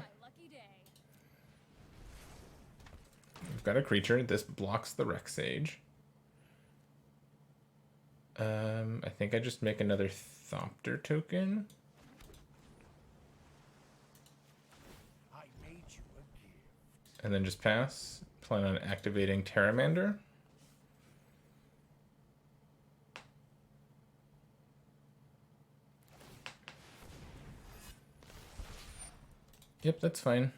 We've got a creature. This blocks the Rex Sage. I think I just make another Thopter token. And then just pass. Plan on activating Terramander. Yep, that's fine.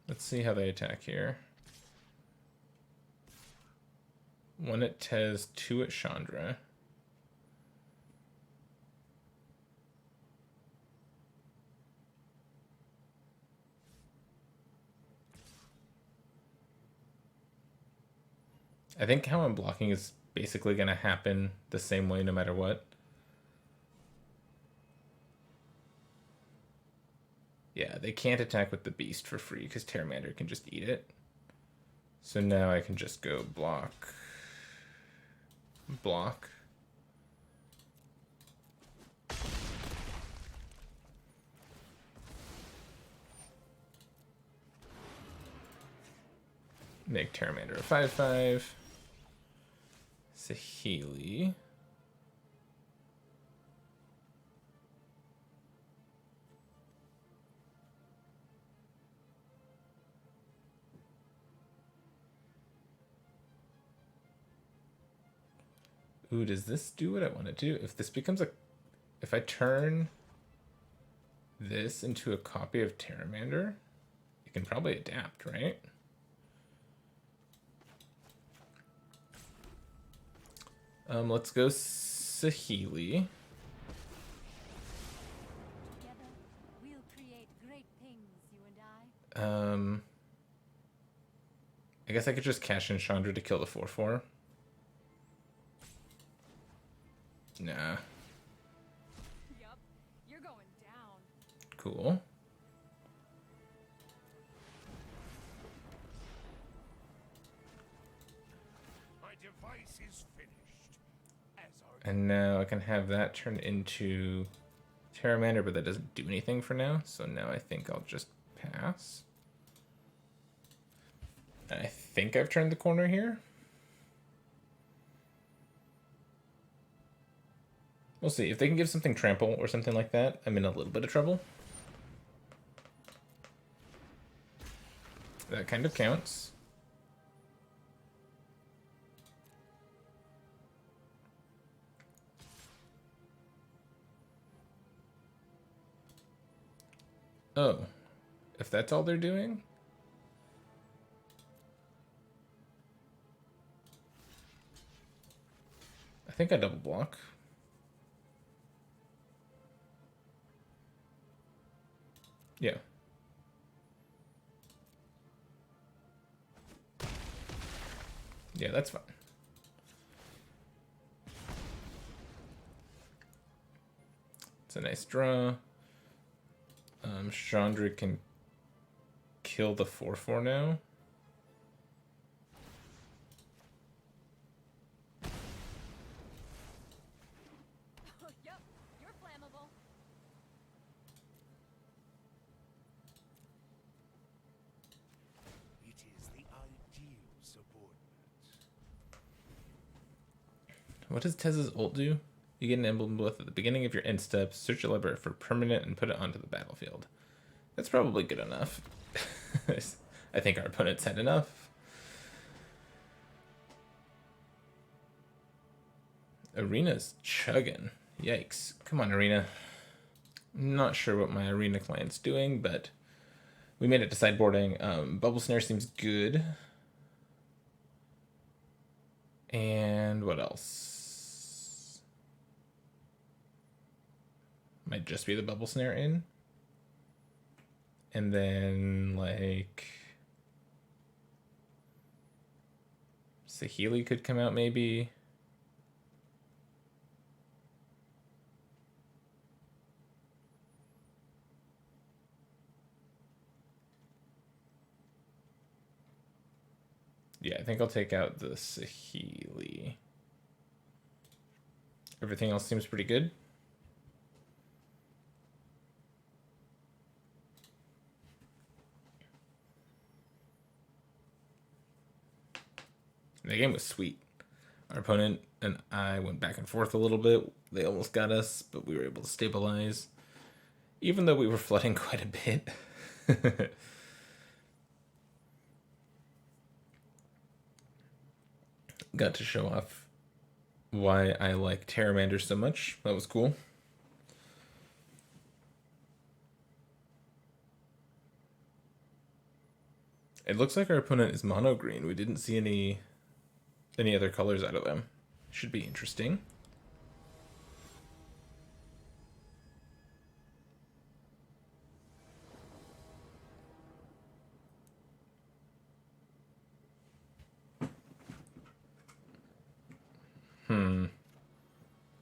Let's see how they attack here. 1 at Tez, 2 at Chandra. I think how I'm blocking is basically going to happen the same way no matter what. Yeah, they can't attack with the beast for free because Terramander can just eat it. So now I can just go block. Block. Make Terramander a 5/5. Saheeli. Ooh, does this do what I want to do? If this becomes a if I turn this into a copy of Pteramander, it can probably adapt, right? Let's go Saheeli. Together, we'll create great things, you and I. I guess I could just cash in Chandra to kill the 4/4. Nah. Yup, you're going down. Cool. My device is finished. As are And now I can have that turn into Pteramander, but that doesn't do anything for now. So now I think I'll just pass. I think I've turned the corner here. We'll see. If they can give something trample or something like that, I'm in a little bit of trouble. That kind of counts. Oh, if that's all they're doing? I think I double block. Yeah. Yeah, that's fine. It's a nice draw. Chandra can kill the 4/4 now. Yup, you're flammable. it is the ideal subordinate. What does Tez's ult do? You get an emblem both at the beginning of your end steps, search your library for permanent, and put it onto the battlefield. That's probably good enough. I think our opponents had enough. Arena's chugging. Yikes. Come on, Arena. I'm not sure what my Arena client's doing, but we made it to sideboarding. Bubble Snare seems good. And what else? Might just be the Bubble Snare in. And then, like, Saheeli could come out maybe. Yeah, I think I'll take out the Saheeli. Everything else seems pretty good. The game was sweet. Our opponent and I went back and forth a little bit. They almost got us, but we were able to stabilize. Even though we were flooding quite a bit. Got to show off why I like Pteramander so much. That was cool. It looks like our opponent is mono green. We didn't see any other colors out of them. Should be interesting.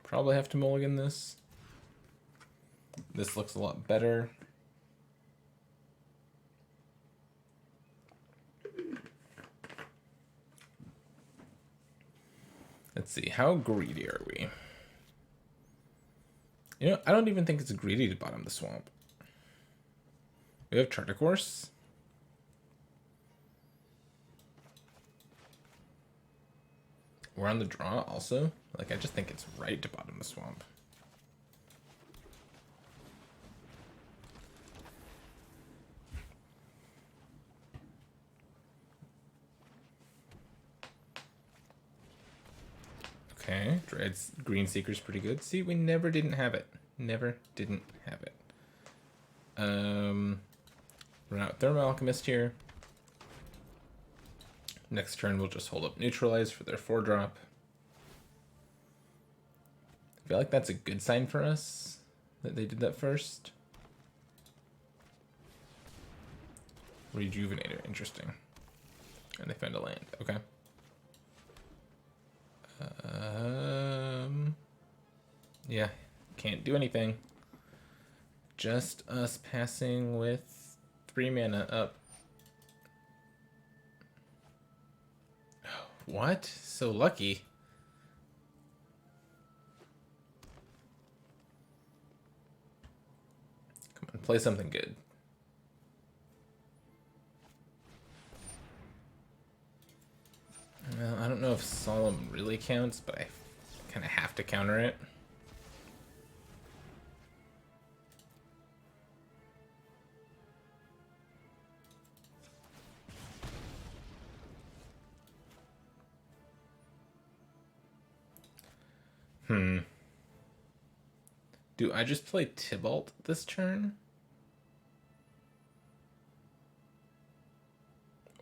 Probably have to mulligan this. This looks a lot better. Let's see, how greedy are we? You know, I don't even think it's greedy to bottom the swamp. We have Charter Course. We're on the draw also. Like, I just think it's right to bottom the swamp. Okay, Dread's Green Seeker's pretty good. See, we never didn't have it. Never didn't have it. Run out Thermal Alchemist here. Next turn we'll just hold up Neutralize for their 4-drop. I feel like that's a good sign for us that they did that first. Rejuvenator, interesting. And they found a land, okay. Yeah, can't do anything. Just us passing with 3 mana up. What? So lucky. Come on, play something good. Well, I don't know if Solemn really counts, but I kind of have to counter it. Do I just play Tybalt this turn?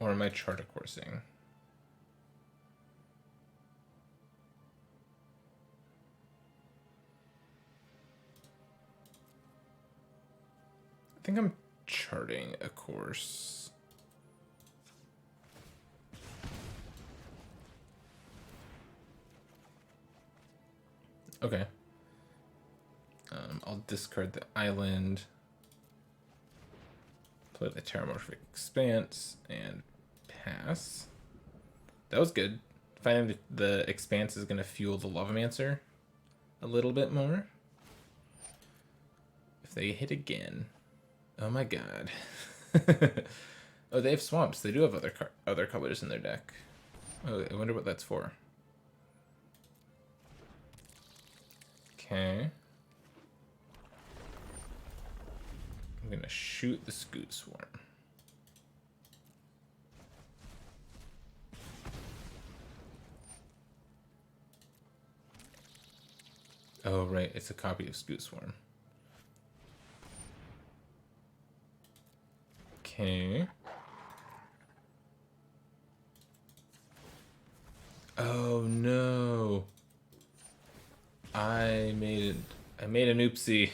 Or am I Charter Coursing? I think I'm charting a course. Okay. I'll discard the island, play the Terramorphic Expanse, and pass. That was good. Finding that the Expanse is going to fuel the Lavamancer a little bit more. If they hit again... Oh my god. Oh, they have swamps. They do have other colors in their deck. Oh, I wonder what that's for. Okay. I'm gonna shoot the Scoot Swarm. Oh, right. It's a copy of Scoot Swarm. Okay. Oh no. I made an oopsie.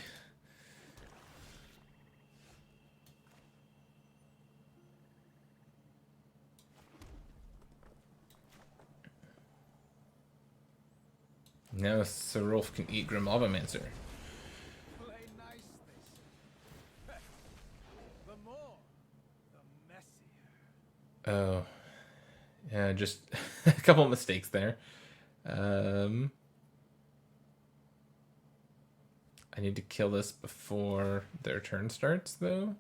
Now Serulf can eat Grim Lavamancer. Play nice this. The more, the messier. Oh. Yeah, just a couple of mistakes there. I need to kill this before their turn starts, though.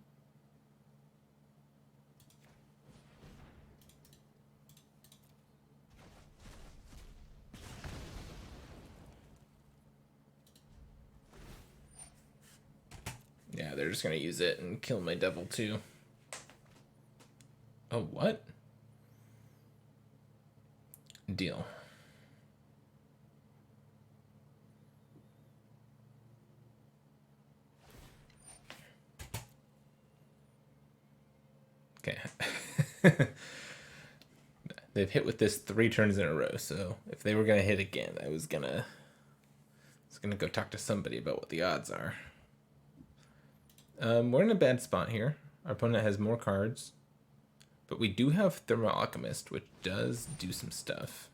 Yeah, they're just gonna use it and kill my devil, too. Oh, what? Deal. Okay. They've hit with this 3 turns in a row, so if they were gonna hit again, I was gonna go talk to somebody about what the odds are. We're in a bad spot here. Our opponent has more cards, but we do have Thermal Alchemist, which does do some stuff.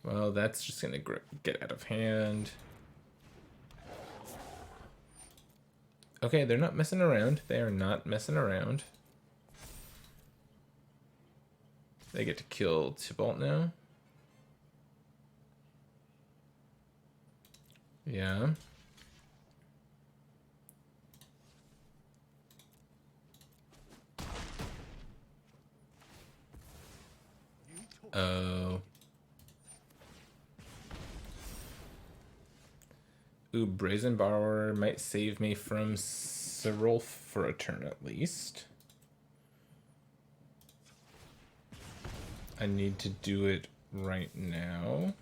Well, that's just gonna get out of hand. Okay, they're not messing around. They are not messing around. They get to kill Tybalt now. Yeah. Oh. Ooh, Brazen Borrower might save me from Serulf for a turn at least. I need to do it right now.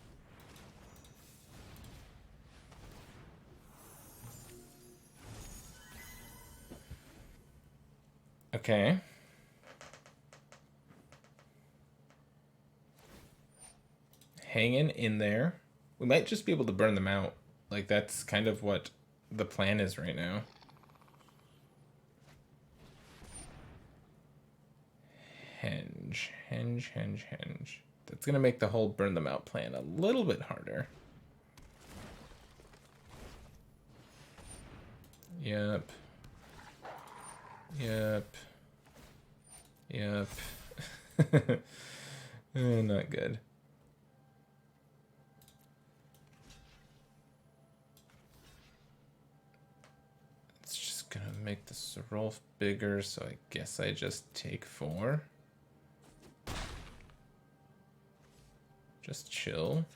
Okay. Hanging in there. We might just be able to burn them out. Like, that's kind of what the plan is right now. Henge. That's gonna make the whole burn them out plan a little bit harder. Yep. Not good. It's just gonna make the Sorolf bigger, so I guess I just take 4. Just chill.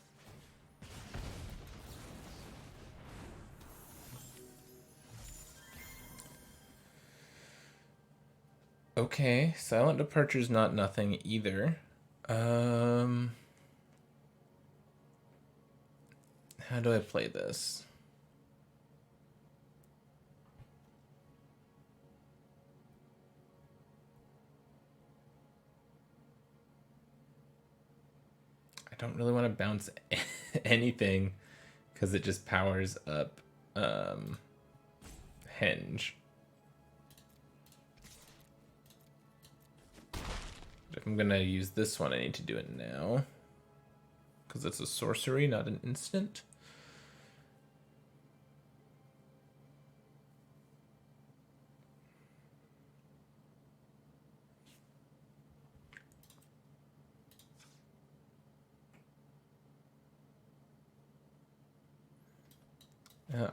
Okay, Silent Departure's not nothing either. How do I play this? I don't really want to bounce anything because it just powers up Henge. If I'm gonna use this one, I need to do it now because it's a sorcery, not an instant.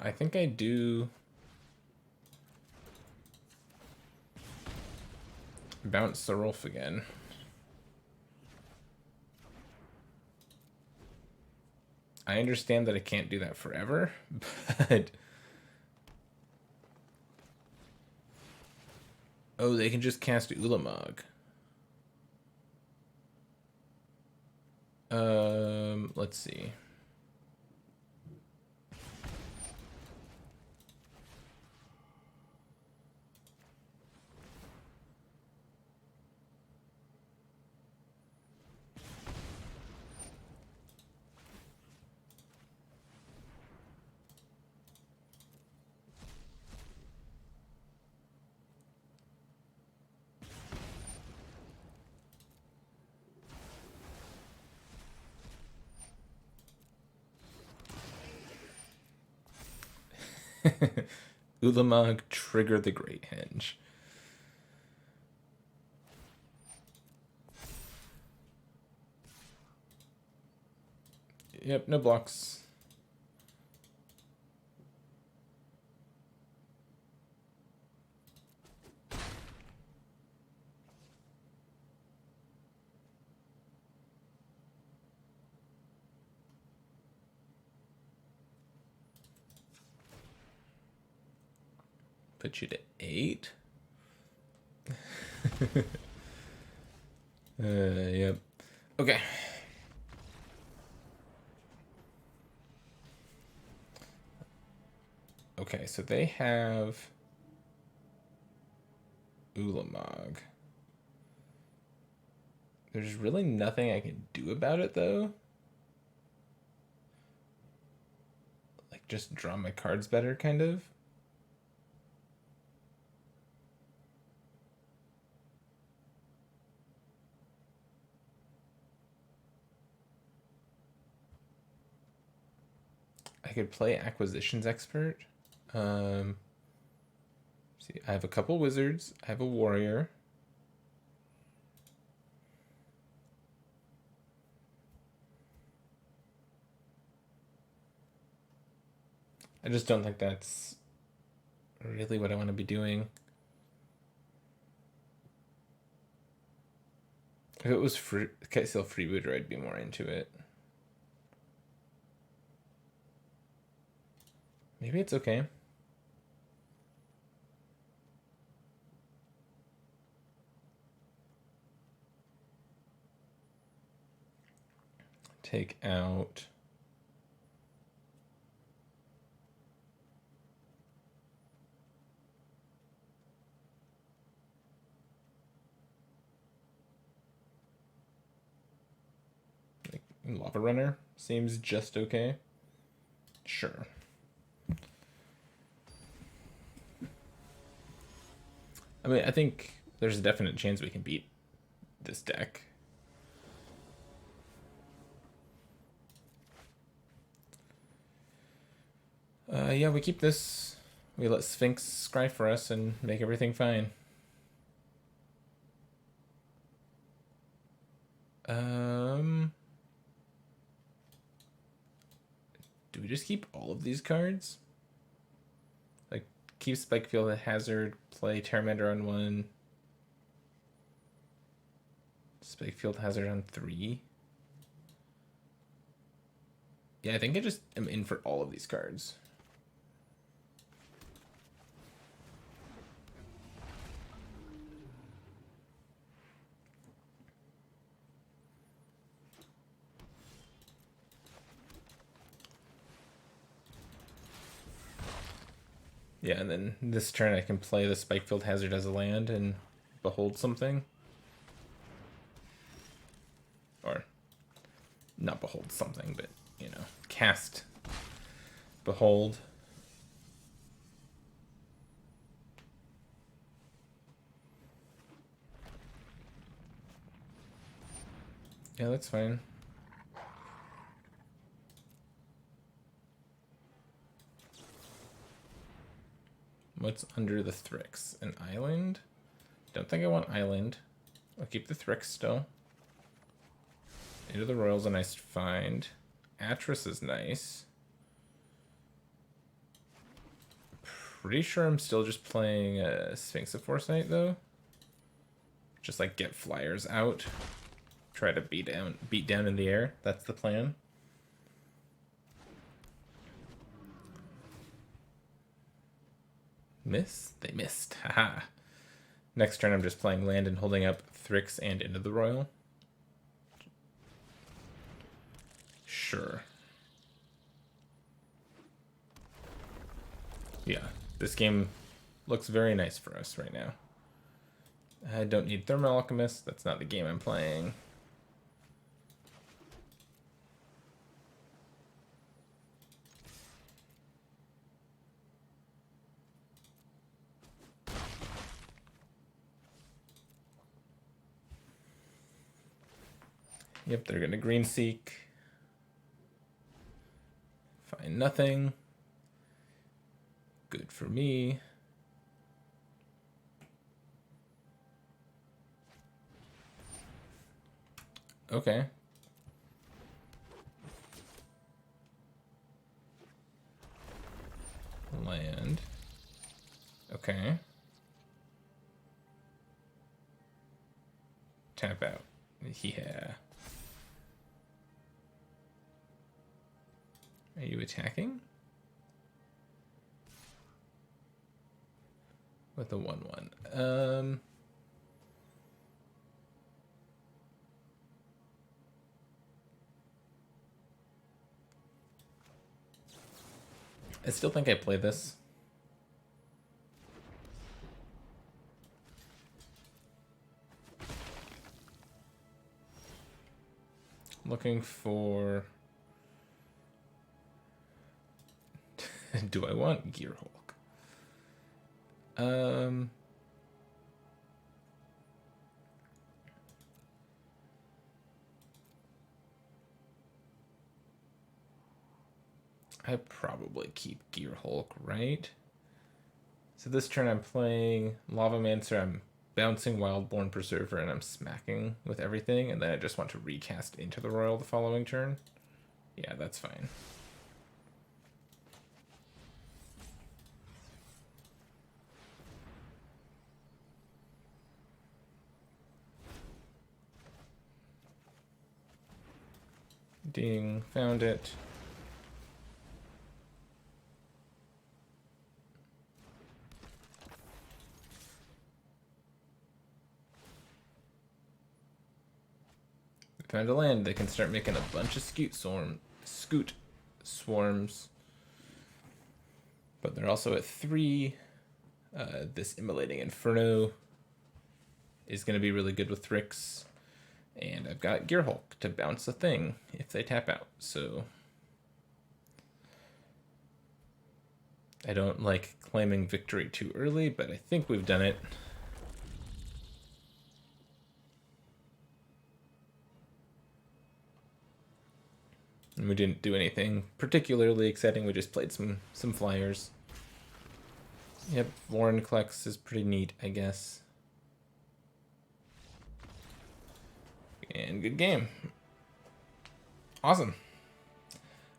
I think I do bounce the Rolf again. I understand that I can't do that forever, but... Oh, they can just cast Ulamog. Let's see. Ulamog, trigger the Great Henge. Yep, no blocks. Put you to 8. Yep. Okay. Okay, so they have Ulamog. There's really nothing I can do about it, though. Like, just draw my cards better, kind of. I could play Acquisitions Expert. See, I have a couple wizards. I have a warrior. I just don't think that's really what I want to be doing. If it was free, still freebooter, I'd be more into it. Maybe it's okay. Take out... Lava Runner seems just okay. Sure. I mean, I think there's a definite chance we can beat this deck. Yeah, we keep this. We let Sphinx scry for us and make everything fine. Do we just keep all of these cards? Like, keep Spikefield Hazard, play Terramander on 1. Spikefield Hazard on 3. Yeah, I think I just am in for all of these cards. Yeah, and then this turn I can play the Spikefield Hazard as a land and behold something. Or, not behold something, but, you know, cast behold. Yeah, that's fine. What's under the Thrix? An island? Don't think I want island. I'll keep the Thrix still. Into the Royal's a nice find. Atris is nice. Pretty sure I'm still just playing Sphinx of Foresight though. Just like get flyers out. Try to beat down in the air. That's the plan. Miss? They missed. Haha. Next turn I'm just playing land and holding up Thrix and Into the Royal. Sure. Yeah, this game looks very nice for us right now. I don't need Thermal Alchemist. That's not the game I'm playing. Yep, they're gonna green seek. Find nothing. Good for me. Okay. Land. Okay. Tap out. Yeah. Are you attacking? With a 1/1. I still think I play this. Looking for... Do I want Gearhulk? I probably keep Gearhulk, right? So this turn I'm playing Lavamancer, I'm bouncing Wildborn Preserver, and I'm smacking with everything, and then I just want to recast Into the Royal the following turn. Yeah, that's fine. Ding, found it. Found a land. They can start making a bunch of scoot swarms. But they're also at 3. This Immolating Inferno is going to be really good with Thrix. And I've got Gear Hulk to bounce a thing if they tap out, so I don't like claiming victory too early, but I think we've done it. And we didn't do anything particularly exciting, we just played some flyers. Yep, Vorinclex is pretty neat, I guess. And good game. Awesome.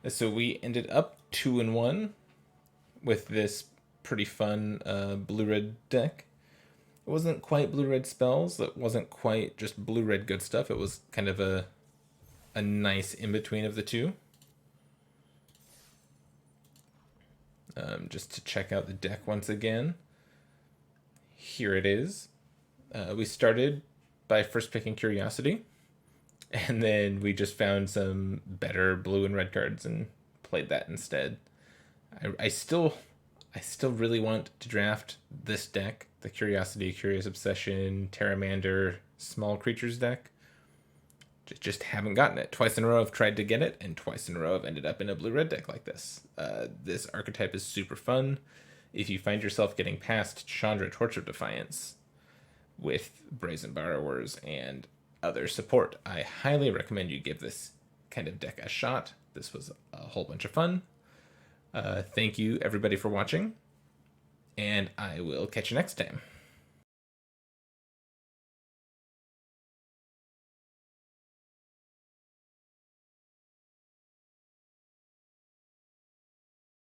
So we ended up 2-1 with this pretty fun blue-red deck. It wasn't quite blue-red spells. It wasn't quite just blue-red good stuff. It was kind of a nice in-between of the two. Just to check out the deck once again. Here it is. We started by first picking Curiosity, and then we just found some better blue and red cards and played that instead. I still really want to draft this deck, the Curiosity, Curious Obsession, Terramander, Small Creatures deck. Just haven't gotten it. Twice in a row I've tried to get it, and twice in a row I've ended up in a blue-red deck like this. This archetype is super fun. If you find yourself getting past Chandra, Torch of Defiance with Brazen Borrowers and other support, I highly recommend you give this kind of deck a shot. This was a whole bunch of fun. Thank you, everybody, for watching, and I will catch you next time.